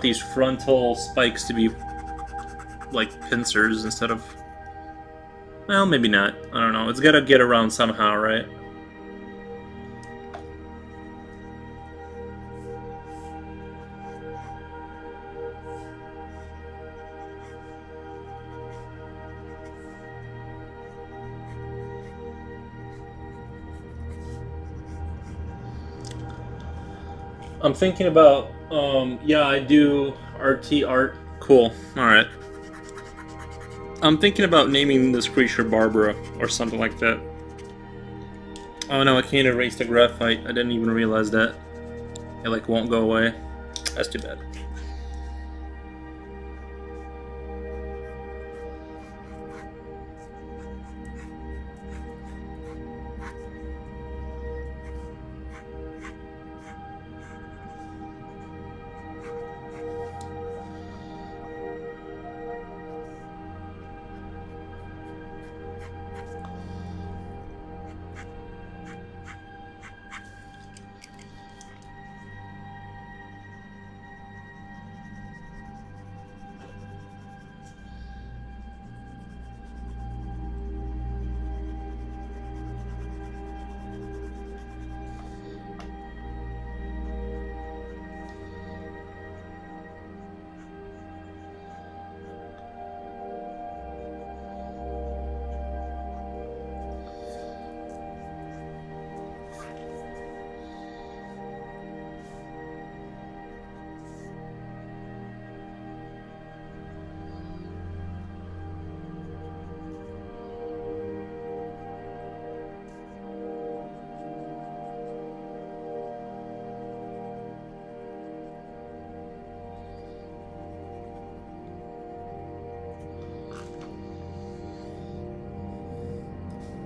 these frontal spikes to be like pincers instead of, well, maybe not. I don't know. It's gotta get around somehow, right? I'm thinking about, yeah, I do RT art. Cool. Alright. I'm thinking about naming this creature Barbara or something like that. Oh no, I can't erase the graphite. I didn't even realize that. It like won't go away. That's too bad.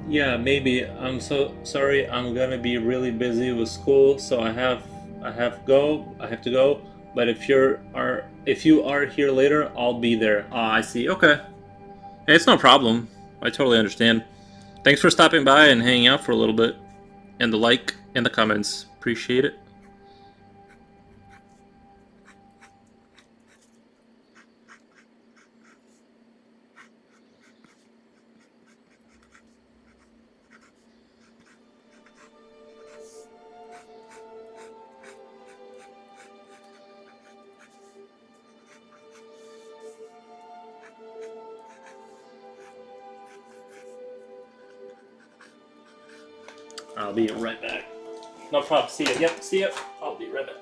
Yeah, maybe. I'm so sorry. I'm gonna be really busy with school, so I have to go. But if you are here later, I'll be there. Ah, I see. Okay. Hey, it's no problem. I totally understand. Thanks for stopping by and hanging out for a little bit. And the like and the comments. Appreciate it. I'll be right back. No problem. See ya. Yep, see ya. I'll be right back.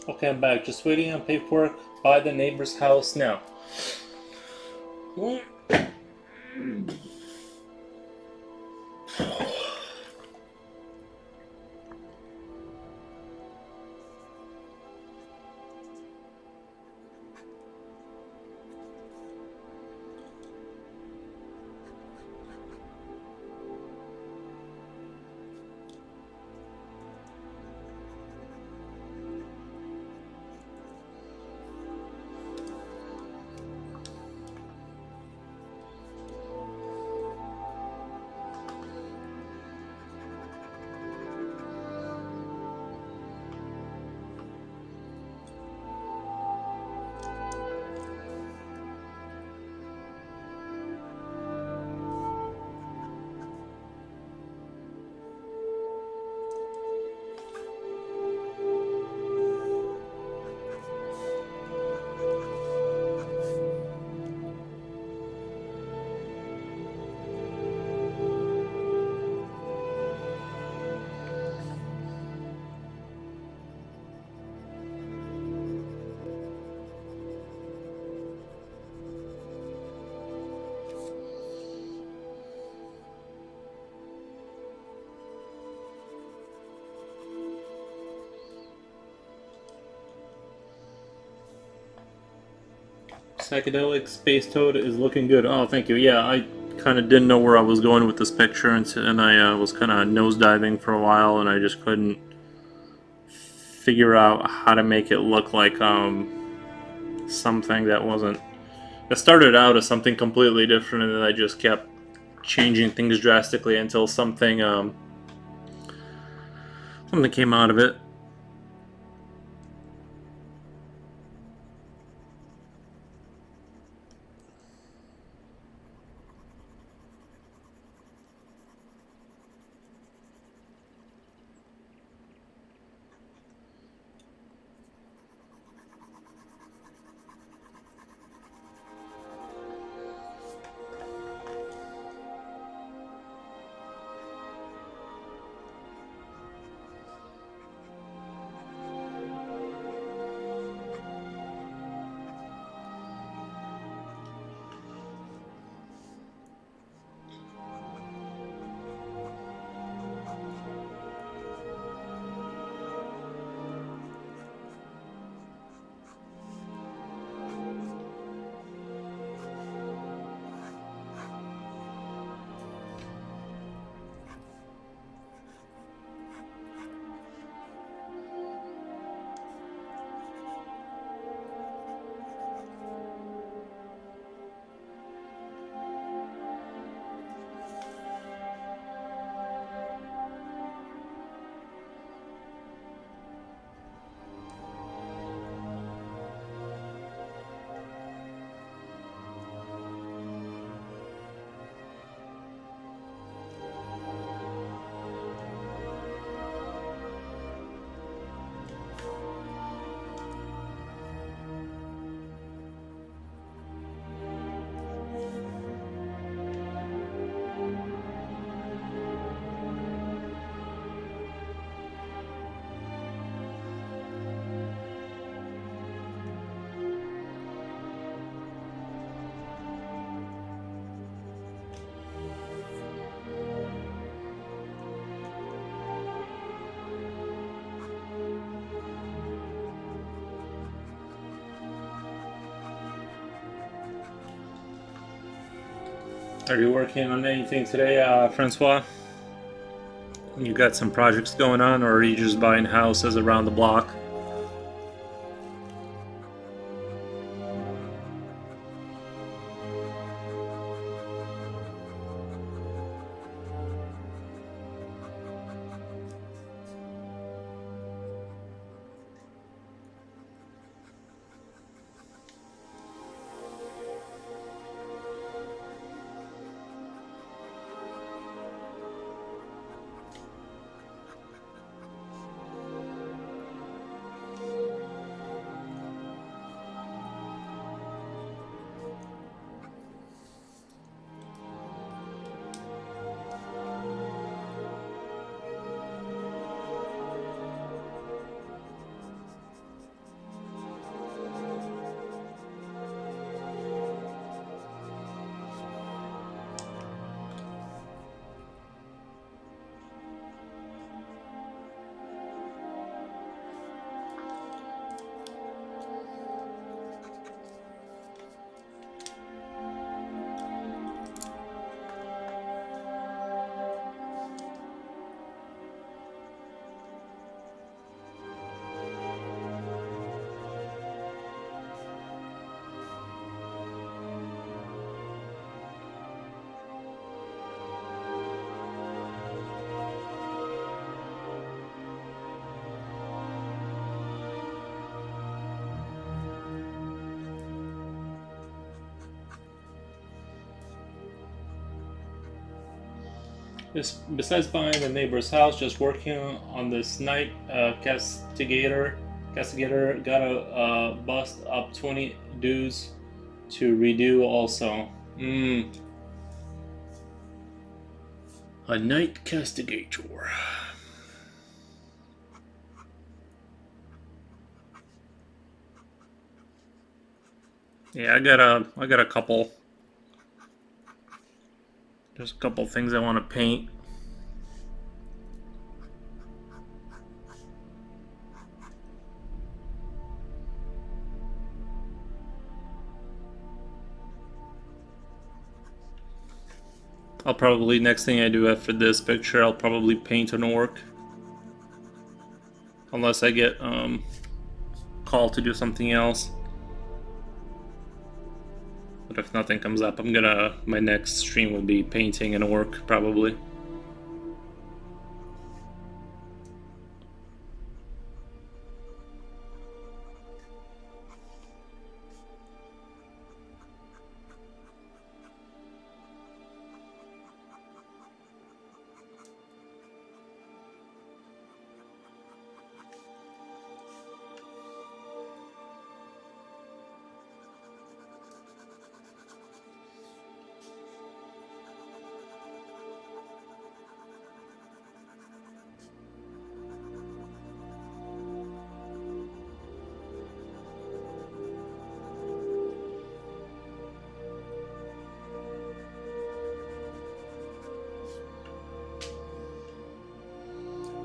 Okay, I'm back. Just waiting on paperwork by the neighbor's house now. Psychedelic Space Toad is looking good. Oh, thank you. Yeah, I kind of didn't know where I was going with this picture, and I was kind of nosediving for a while, and I just couldn't figure out how to make it look like something that wasn't. It started out as something completely different, and then I just kept changing things drastically until something came out of it. Are you working on anything today, Francois? You got some projects going on, or are you just buying houses around the block? Besides buying the neighbor's house, just working on this night castigator. Castigator gotta bust up 20 dues to redo also. A night castigator. Yeah, I got a couple. There's a couple things I want to paint. I'll probably, next thing I do after this picture, I'll probably paint an orc. Unless I get called to do something else. But if nothing comes up, my next stream will be painting an orc, probably.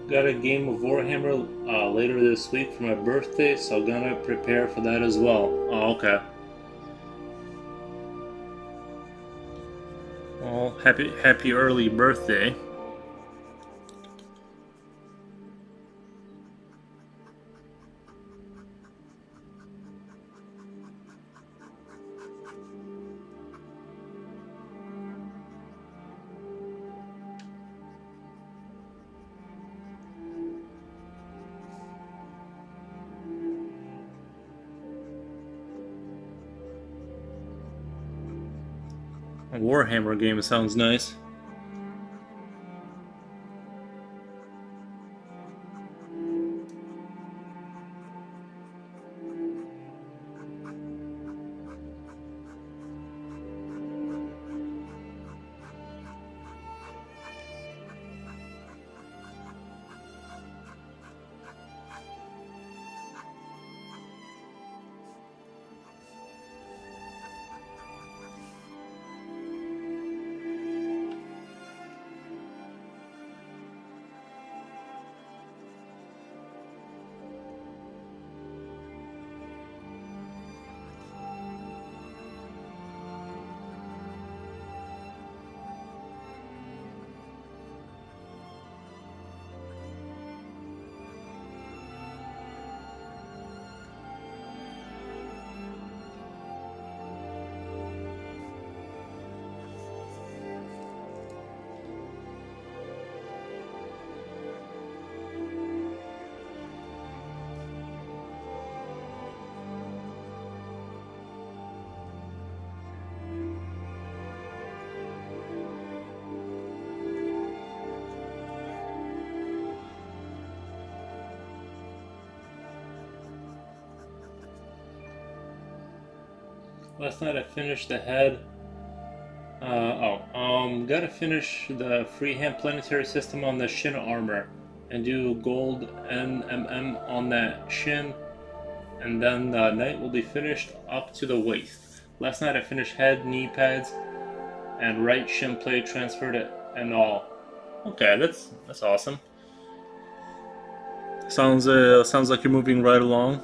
Got a game of Warhammer later this week for my birthday, so I'm gonna prepare for that as well. Oh, okay. Well, happy early birthday. A Warhammer game sounds nice. Last night I finished the head. Gotta finish the freehand planetary system on the shin armor and do gold NMM on that shin, and then the knight will be finished up to the waist. Last night I finished head, knee pads, and right shin plate, transferred it and all. Okay, that's awesome. Sounds like you're moving right along.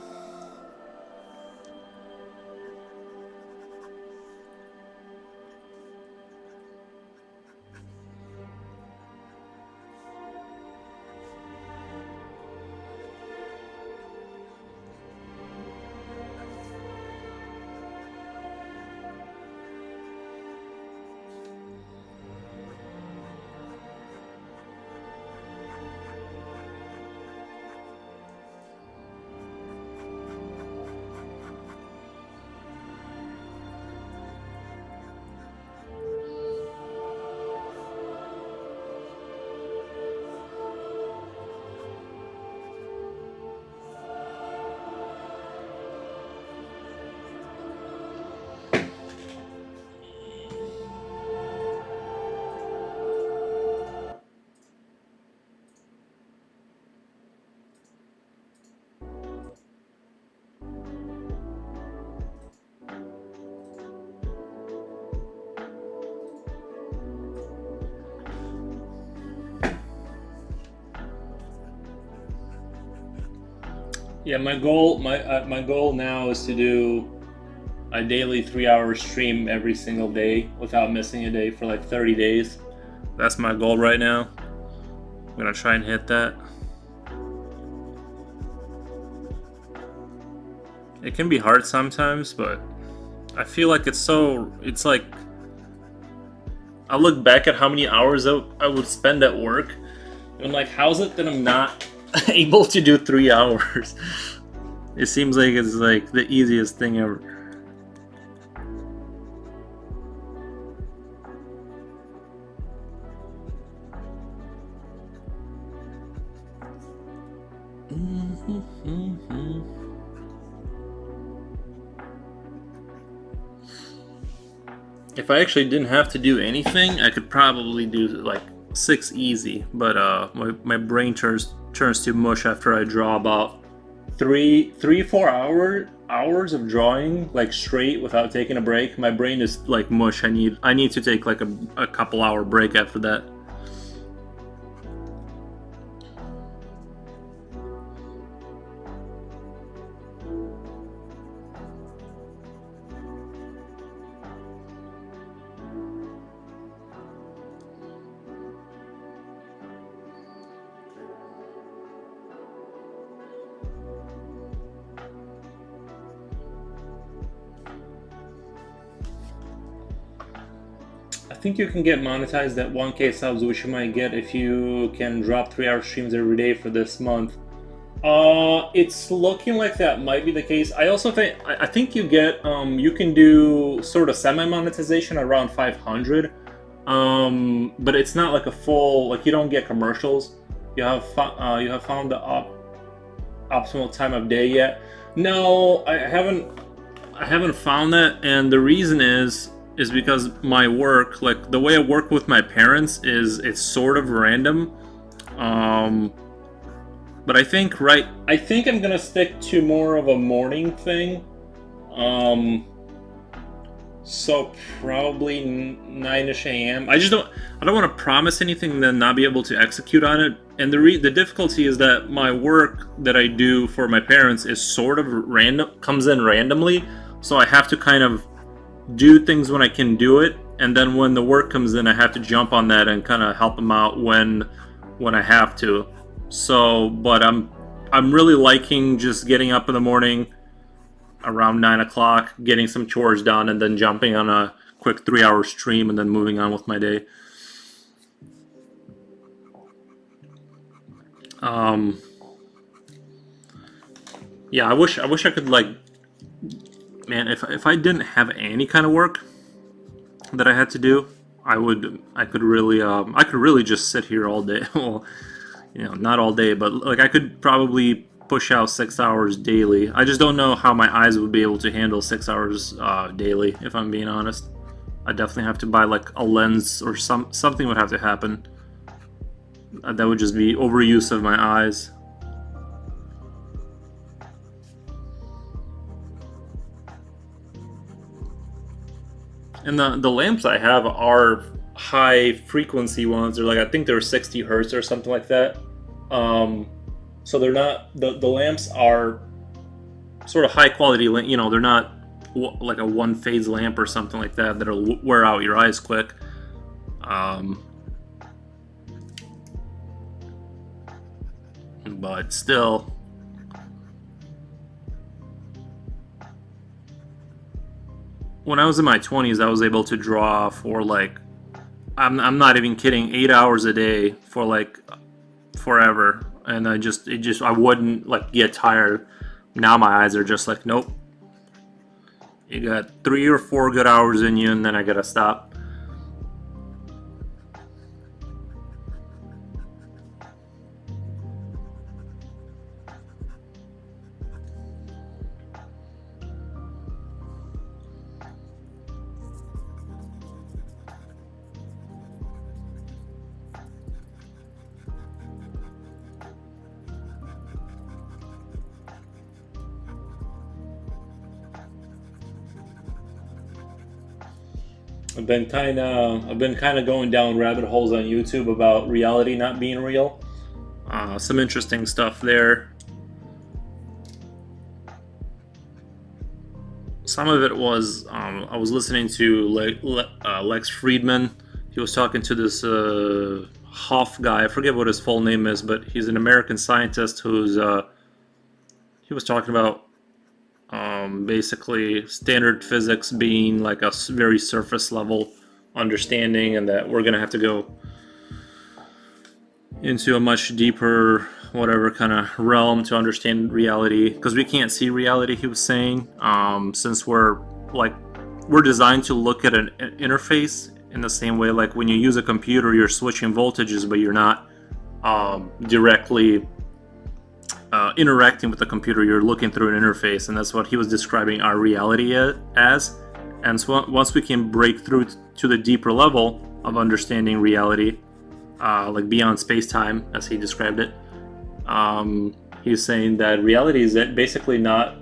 Yeah, my goal now is to do a daily 3 hour stream every single day without missing a day for like 30 days. That's my goal right now. I'm gonna try and hit that. It can be hard sometimes, but I feel like it's like I look back at how many hours I would spend at work, and I'm like, how's it that I'm not able to do 3 hours? It seems like it's like the easiest thing ever. If I actually didn't have to do anything, I could probably do like 6 easy, but my brain turns to mush after I draw about 4 hours of drawing like straight without taking a break. My brain is like mush. I need to take like a couple hour break after that. I think you can get monetized at 1K subs, which you might get if you can drop 3 hour streams every day for this month. It's looking like that might be the case. I also think I think you can do sort of semi monetization around 500, but it's not like a full, like you don't get commercials. You have found the optimal time of day yet? No, I haven't found that, and the reason is because my work, like the way I work with my parents, it's sort of random. But I think I'm gonna stick to more of a morning thing. So probably 9ish a.m. I don't want to promise anything and then not be able to execute on it. And the difficulty is that my work that I do for my parents is sort of random, comes in randomly. So I have to kind of do things when I can do it, and then when the work comes in, I have to jump on that and kind of help them out when I have to. So, but I'm really liking just getting up in the morning around 9 o'clock, getting some chores done, and then jumping on a quick 3 hour stream and then moving on with my day. Yeah, I wish I could, like, man, if I didn't have any kind of work that I had to do, I could really just sit here all day. Well, not all day, but like I could probably push out 6 hours daily. I just don't know how my eyes would be able to handle 6 hours daily, if I'm being honest. I definitely have to buy like a lens, or something would have to happen. That would just be overuse of my eyes. And the lamps I have are high frequency ones. They're like, I think they're 60 hertz or something like that. So they're not, the lamps are sort of high quality. They're not like a one phase lamp or something like that that'll wear out your eyes quick. But still, when I was in my 20s, I was able to draw for like, I'm not even kidding, 8 hours a day for like forever, and I wouldn't like get tired. Now my eyes are just like, nope. You got 3 or 4 good hours in you, and then I gotta stop. I've been kind of going down rabbit holes on YouTube about reality not being real. Some interesting stuff there. some of it was I was listening to Lex Friedman. He was talking to this Hoff guy. I forget what his full name is, but he's an American scientist who's he was talking about basically standard physics being like a very surface level understanding, and that we're gonna have to go into a much deeper whatever kind of realm to understand reality, because we can't see reality, he was saying, since we're designed to look at an interface in the same way like when you use a computer you're switching voltages but you're not directly interacting with the computer, you're looking through an interface, and that's what he was describing our reality as. And so once we can break through to the deeper level of understanding reality, like beyond space-time, as he described it, he's saying that reality is basically not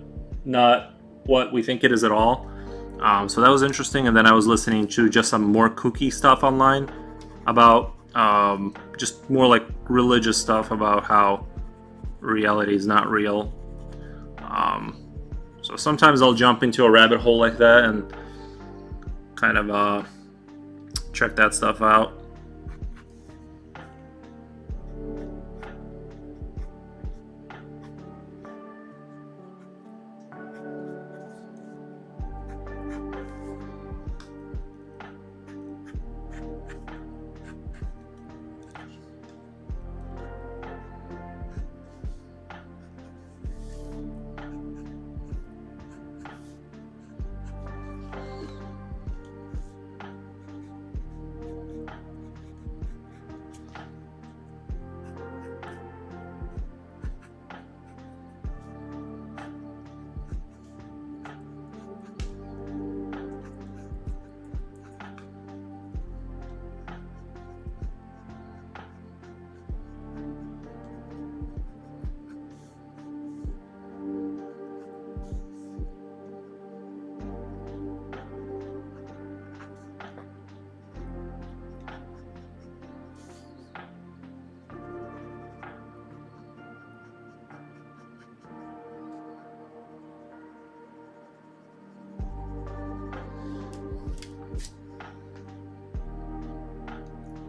what we think it is at all. So that was interesting. And then I was listening to just some more kooky stuff online about just more like religious stuff about how reality is not real. So sometimes I'll jump into a rabbit hole like that and kind of check that stuff out.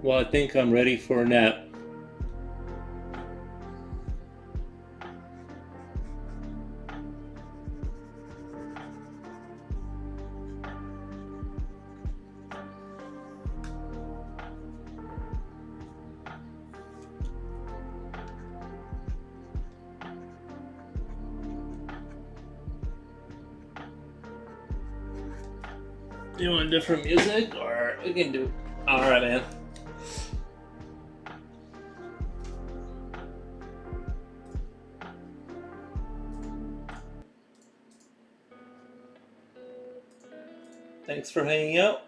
Well, I think I'm ready for a nap. You want different music, or we can do? All right, man. Thanks for hanging out.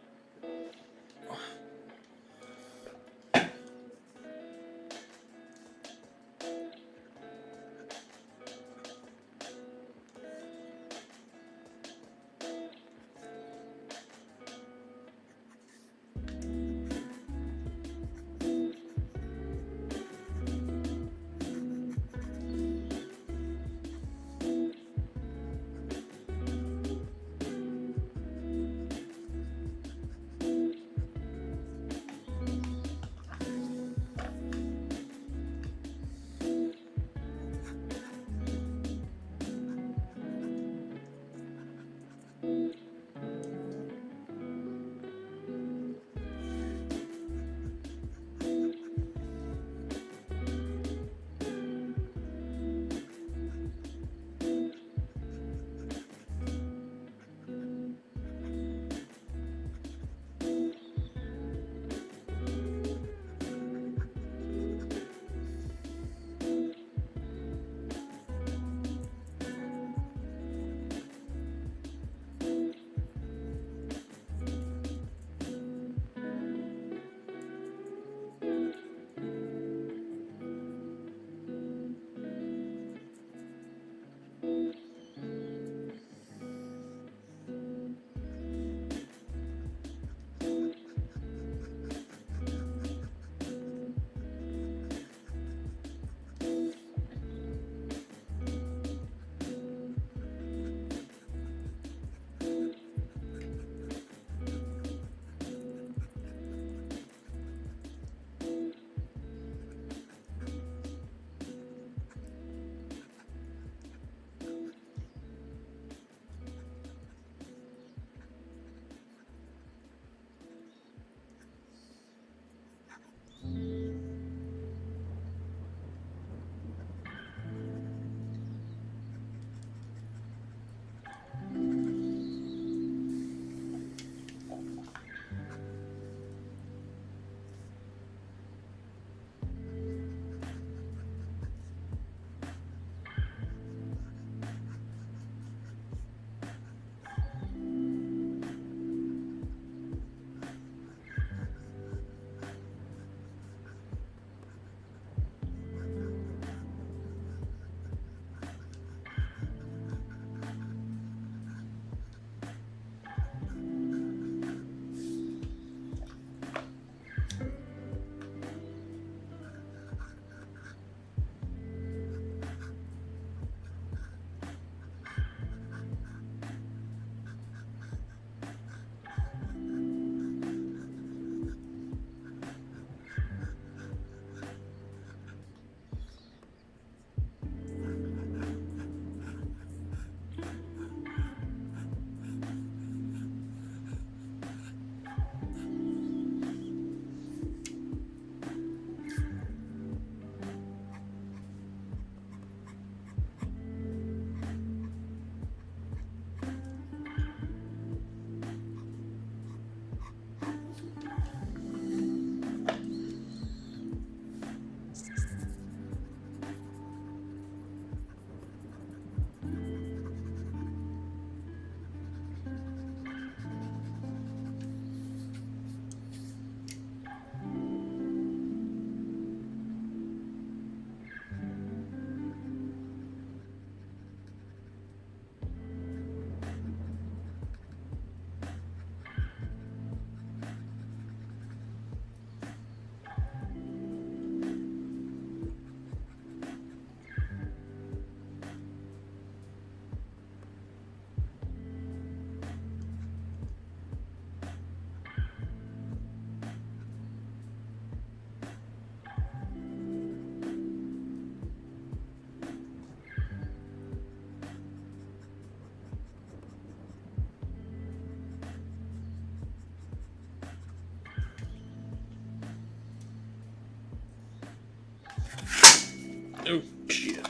Shit.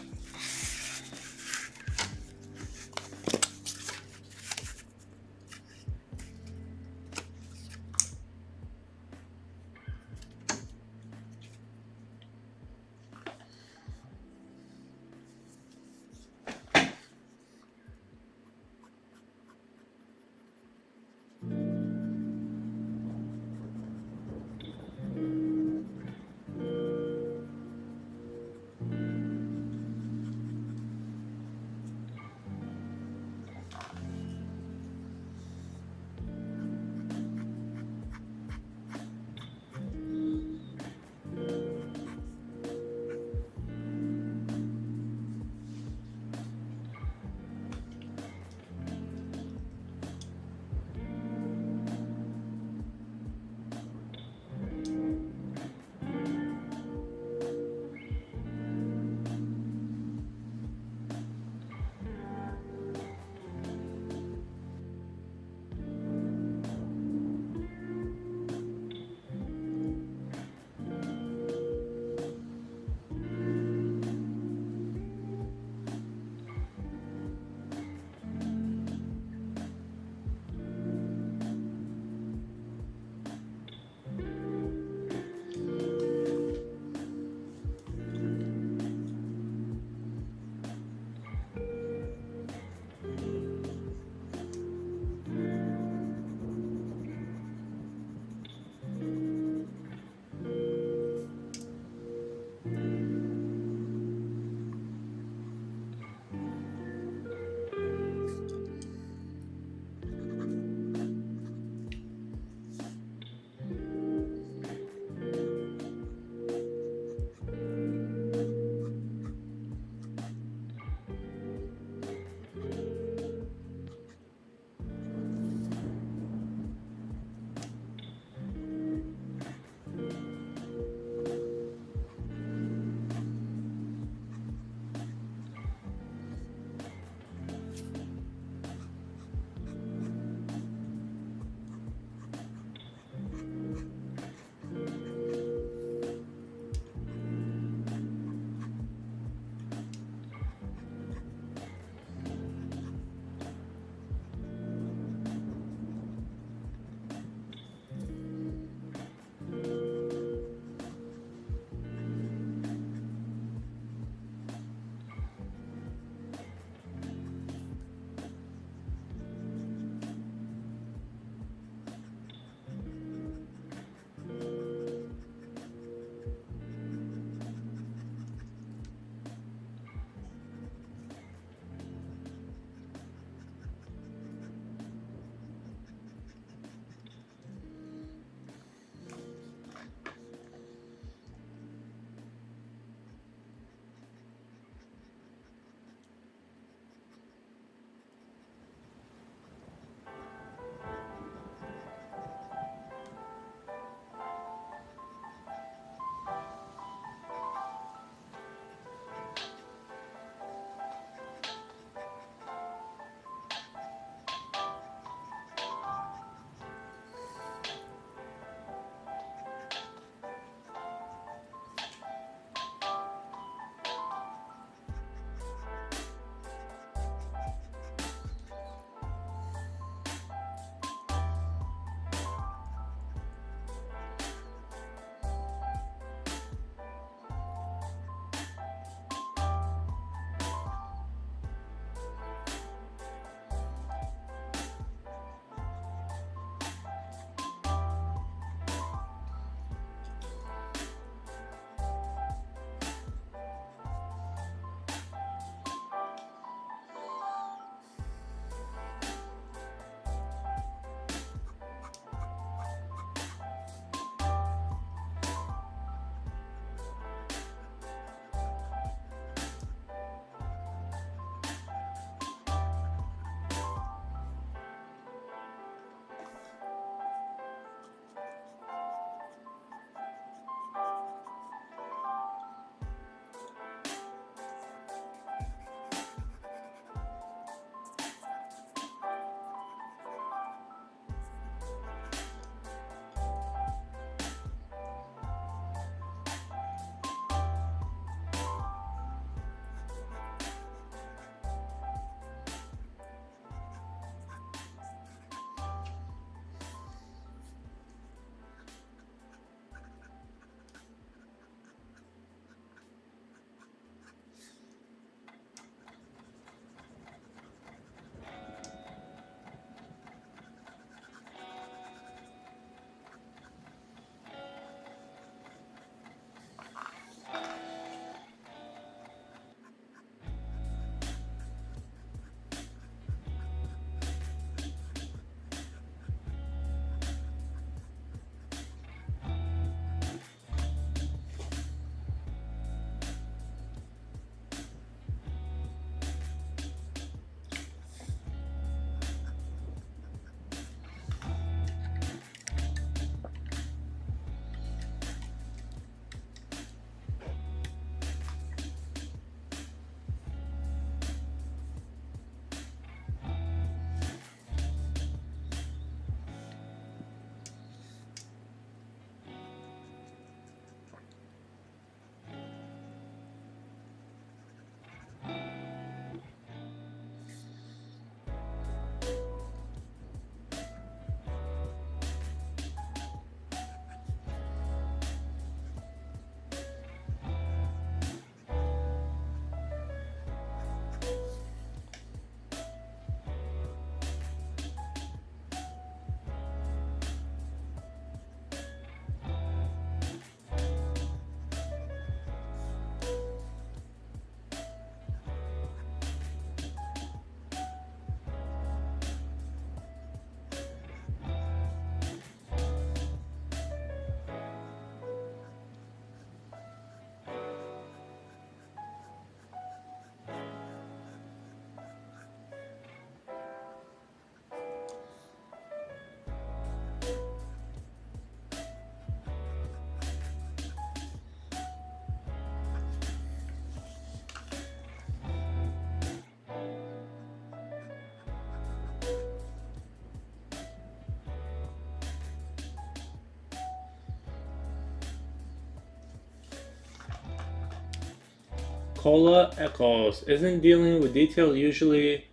Cola echoes. Isn't dealing with detail usually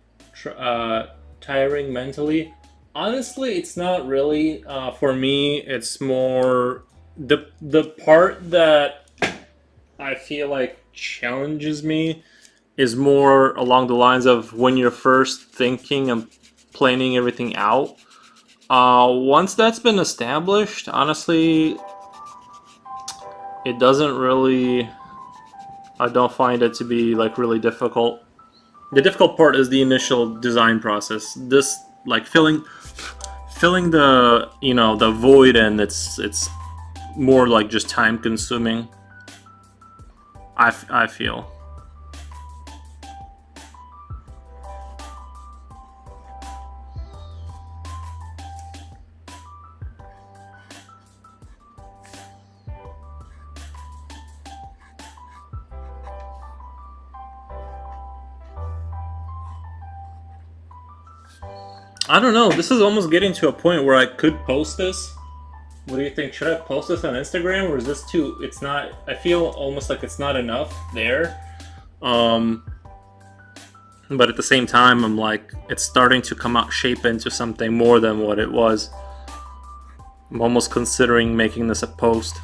tiring mentally? Honestly, it's not really. For me, it's more the part that I feel like challenges me is more along the lines of when you're first thinking and planning everything out. Once that's been established, honestly, it doesn't really. I don't find it to be like really difficult. The difficult part is the initial design process. This like filling the the void, and it's more like just time consuming. I feel. I don't know. This is almost getting to a point where I could post this. What do you think? Should I post this on Instagram, or is this too? It's not. I feel almost like it's not enough there. Um, but at the same time, I'm like, it's starting to come out shape into something more than what it was. I'm almost considering making this a post.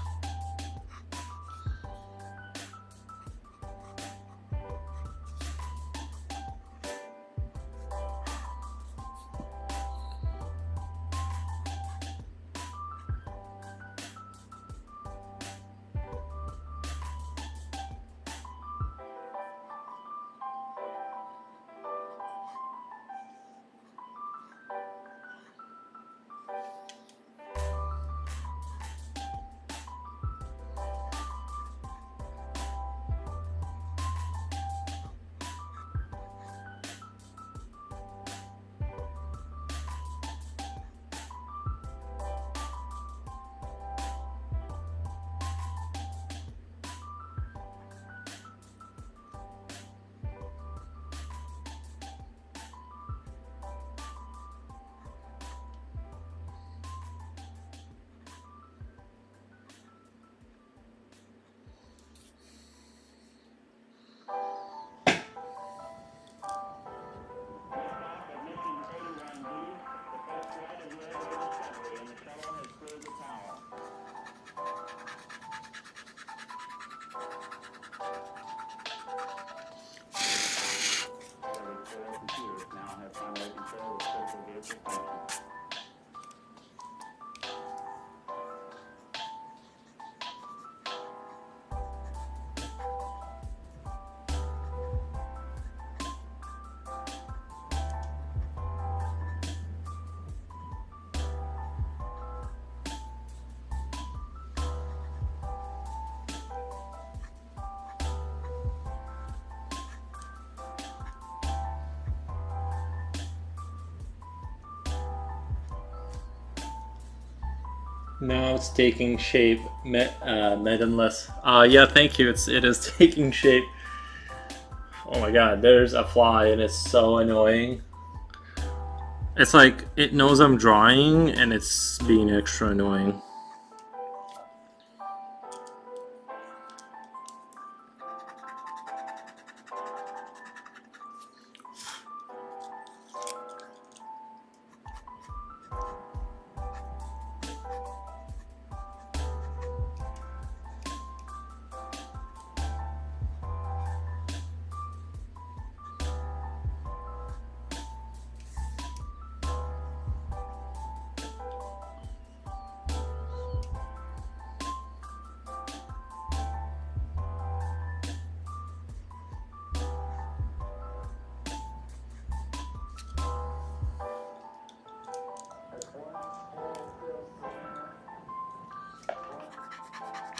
Now it's taking shape, Medanless. Yeah, thank you. It is taking shape. Oh my god, there's a fly, and it's so annoying. It's like it knows I'm drawing, and it's being extra annoying.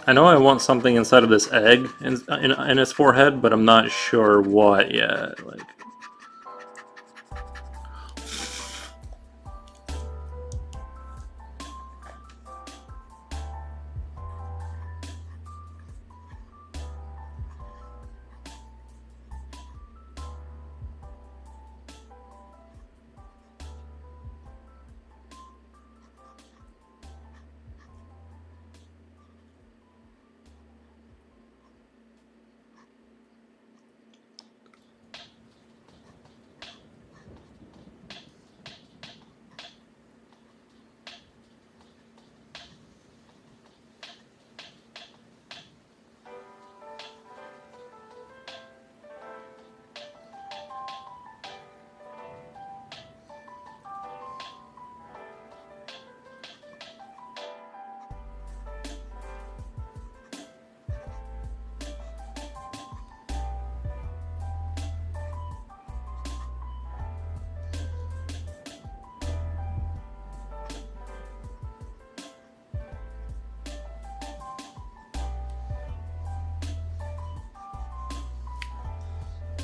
I know I want something inside of this egg in his forehead, but I'm not sure what yet. Like,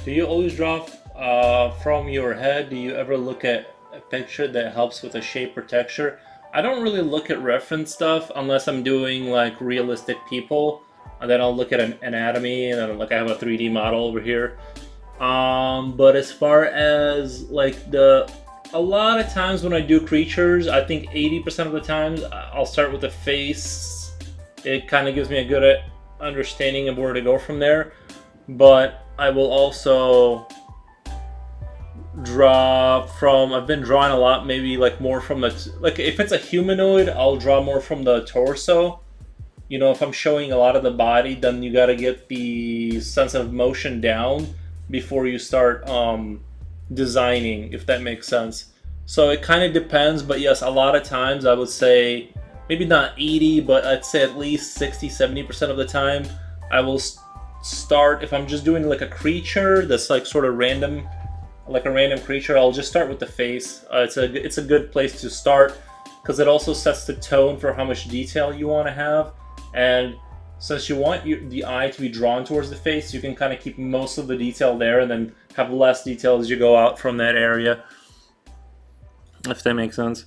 Do you always draw from your head? Do you ever look at a picture that helps with a shape or texture? I don't really look at reference stuff unless I'm doing like realistic people, and then I'll look at an anatomy, and then like I have a 3D model over here. But as far as like a lot of times when I do creatures, I think 80% of the times I'll start with the face. It kind of gives me a good understanding of where to go from there. But I will also draw from. I've been drawing a lot, maybe like more from the like if it's a humanoid, I'll draw more from the torso. You know, if I'm showing a lot of the body, then you got to get the sense of motion down before you start designing, if that makes sense. So it kind of depends, but yes, a lot of times I would say maybe not 80, but I'd say at least 60-70% of the time I will start, if I'm just doing like a creature that's like sort of random, like a random creature, I'll just start with the face. It's a good place to start because it also sets the tone for how much detail you want to have. And since you want the eye to be drawn towards the face, you can kind of keep most of the detail there and then have less detail as you go out from that area, if that makes sense.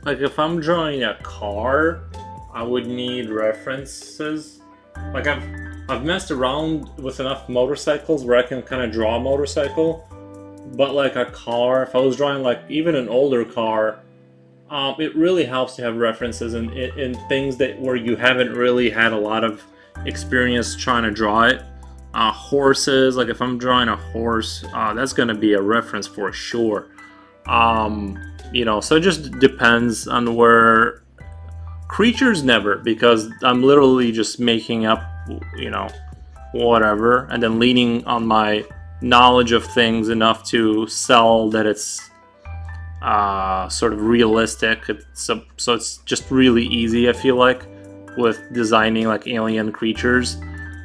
Like if I'm drawing a car, I would need references. Like I've messed around with enough motorcycles where I can kind of draw a motorcycle, but like a car, if I was drawing like even an older car, it really helps to have references in things that where you haven't really had a lot of experience trying to draw it. Horses, like if I'm drawing a horse, that's going to be a reference for sure. So it just depends on where. Creatures never, because I'm literally just making up, whatever, and then leaning on my knowledge of things enough to sell that it's sort of realistic. So it's just really easy, I feel like, with designing like alien creatures.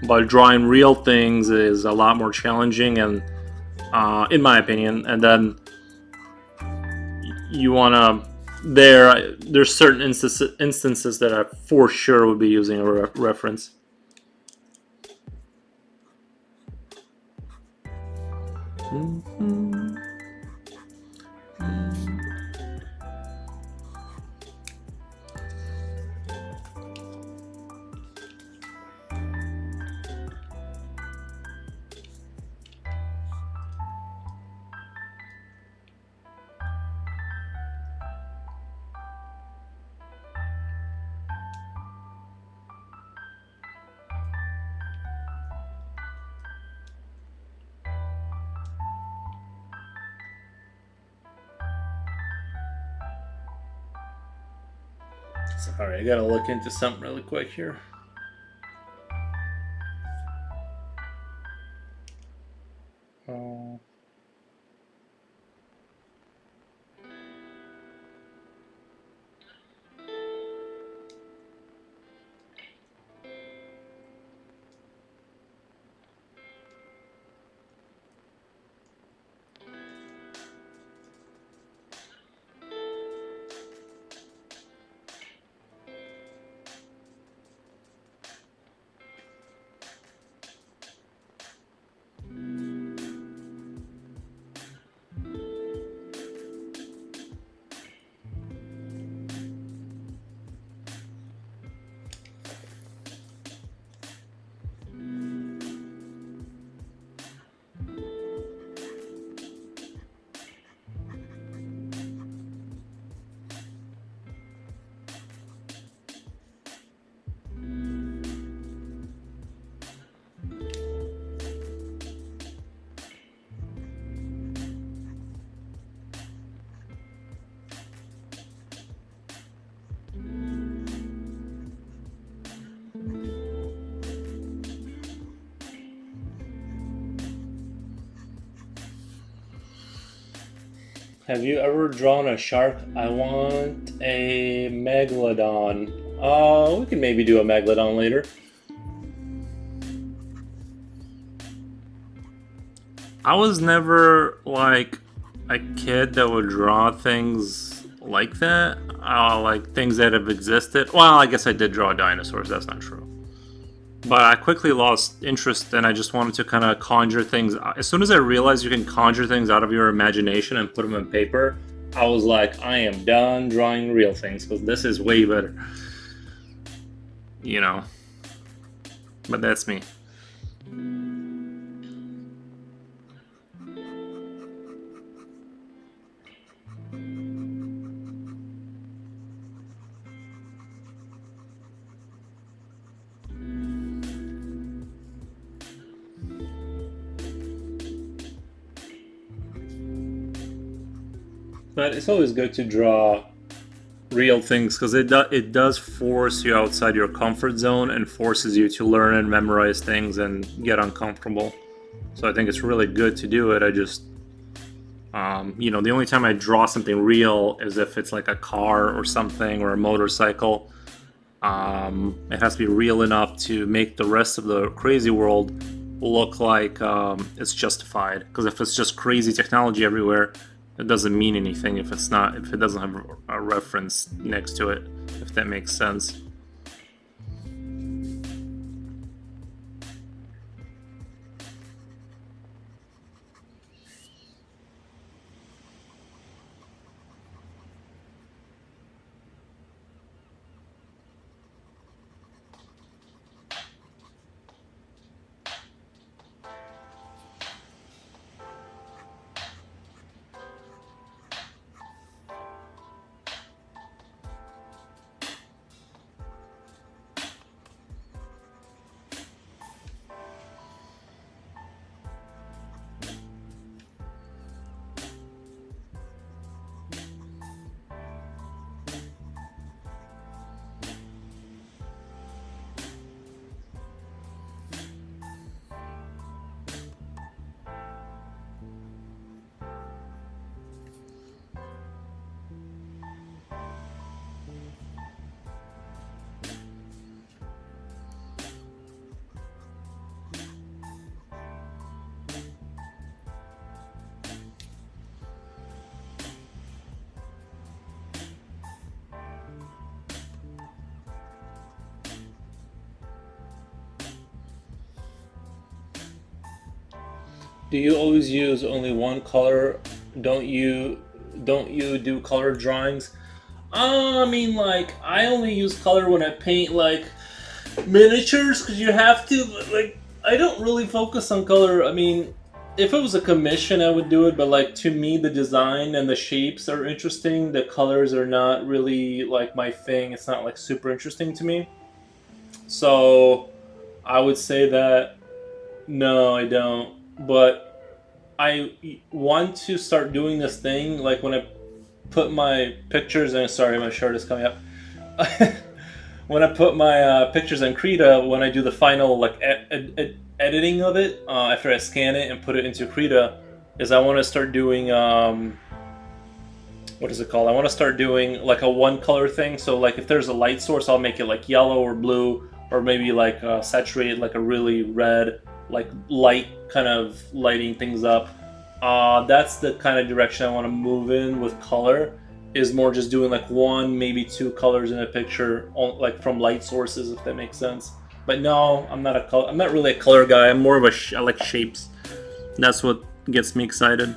But drawing real things is a lot more challenging, and in my opinion. And then you want to there's certain instances that I for sure would be using a reference. Mm-hmm. Sorry, I gotta look into something really quick here. Oh. Have you ever drawn a shark? I want a megalodon. We can maybe do a megalodon later. I was never like a kid that would draw things like that. Like things that have existed. Well, I guess I did draw dinosaurs. That's not true. But I quickly lost interest and I just wanted to kind of conjure things. As soon as I realized you can conjure things out of your imagination and put them in paper, I was like, I am done drawing real things because this is way better. You know, but that's me. But it's always good to draw real things because it does force you outside your comfort zone and forces you to learn and memorize things and get uncomfortable. So I think it's really good to do it. I just the only time I draw something real is if it's like a car or something or a motorcycle. It has to be real enough to make the rest of the crazy world look like it's justified. Because if it's just crazy technology everywhere, it doesn't mean anything if it doesn't have a reference next to it, if that makes sense. Do you always use only one color? Don't you do color drawings? I mean, like I only use color when I paint like miniatures because you have to. But, like I don't really focus on color. I mean, if it was a commission, I would do it. But like to me, the design and the shapes are interesting. The colors are not really like my thing. It's not like super interesting to me. So I would say that no, I don't. But I want to start doing this thing like when I put my pictures and sorry my shirt is coming up when I put my pictures in Krita, when I do the final like editing of it after I scan it and put it into Krita, is I want to start doing what is it called? I want to start doing like a one color thing. So like if there's a light source, I'll make it like yellow or blue, or maybe like saturate like a really red, like light kind of lighting things up. That's the kind of direction I want to move in with color. Is more just doing like one, maybe two colors in a picture, like from light sources, if that makes sense. But no, I'm not really a color guy. I'm more of I like shapes. That's what gets me excited.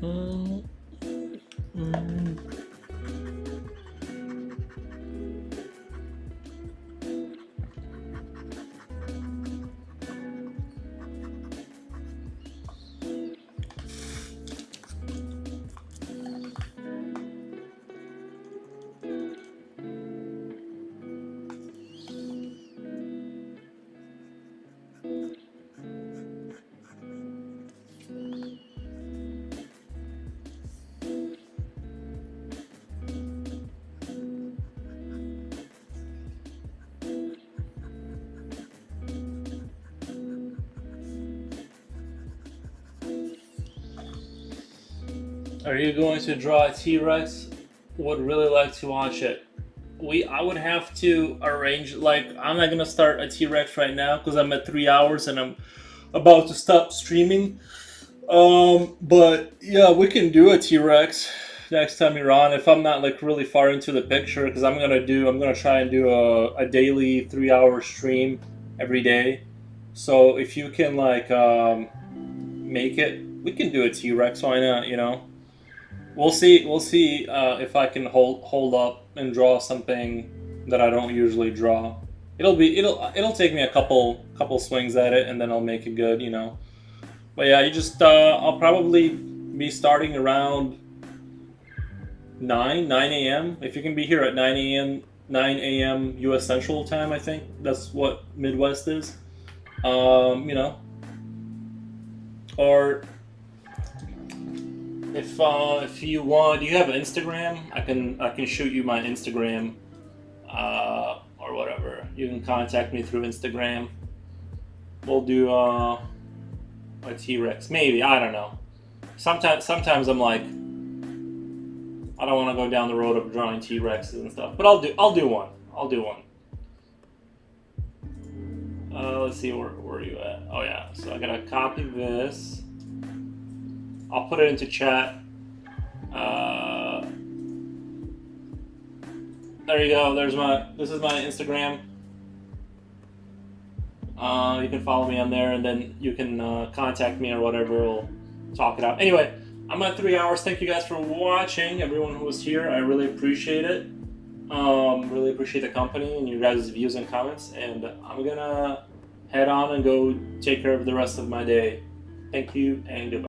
Mm, mm. Are you going to draw a T-Rex? Would really like to watch it. I would have to arrange, like, I'm not gonna start a T-Rex right now because I'm at 3 hours and I'm about to stop streaming. But yeah, we can do a T-Rex next time you're on if I'm not like really far into the picture because I'm gonna try and do a daily 3 hour stream every day. So if you can like make it, we can do a T-Rex. Why not? You know, we'll see. We'll see if I can hold up and draw something that I don't usually draw. It'll take me a couple swings at it and then I'll make it good. You know. But yeah, you just I'll probably be starting around 9 a.m. If you can be here at 9 a.m. U.S. Central Time, I think that's what Midwest is. You know, or if you want, do you have Instagram? I can shoot you my Instagram or whatever. You can contact me through Instagram. We'll do a T-Rex, maybe, I don't know. Sometimes I'm like, I don't want to go down the road of drawing T-Rexes and stuff, but I'll do one. I'll do one. Let's see, where are you at? Oh yeah, so I gotta copy this. I'll put it into chat. There you go. This is my Instagram. You can follow me on there, and then you can contact me or whatever. We'll talk it out. Anyway, I'm at 3 hours. Thank you guys for watching. Everyone who was here, I really appreciate it. Really appreciate the company and your guys' views and comments. And I'm gonna head on and go take care of the rest of my day. Thank you and goodbye.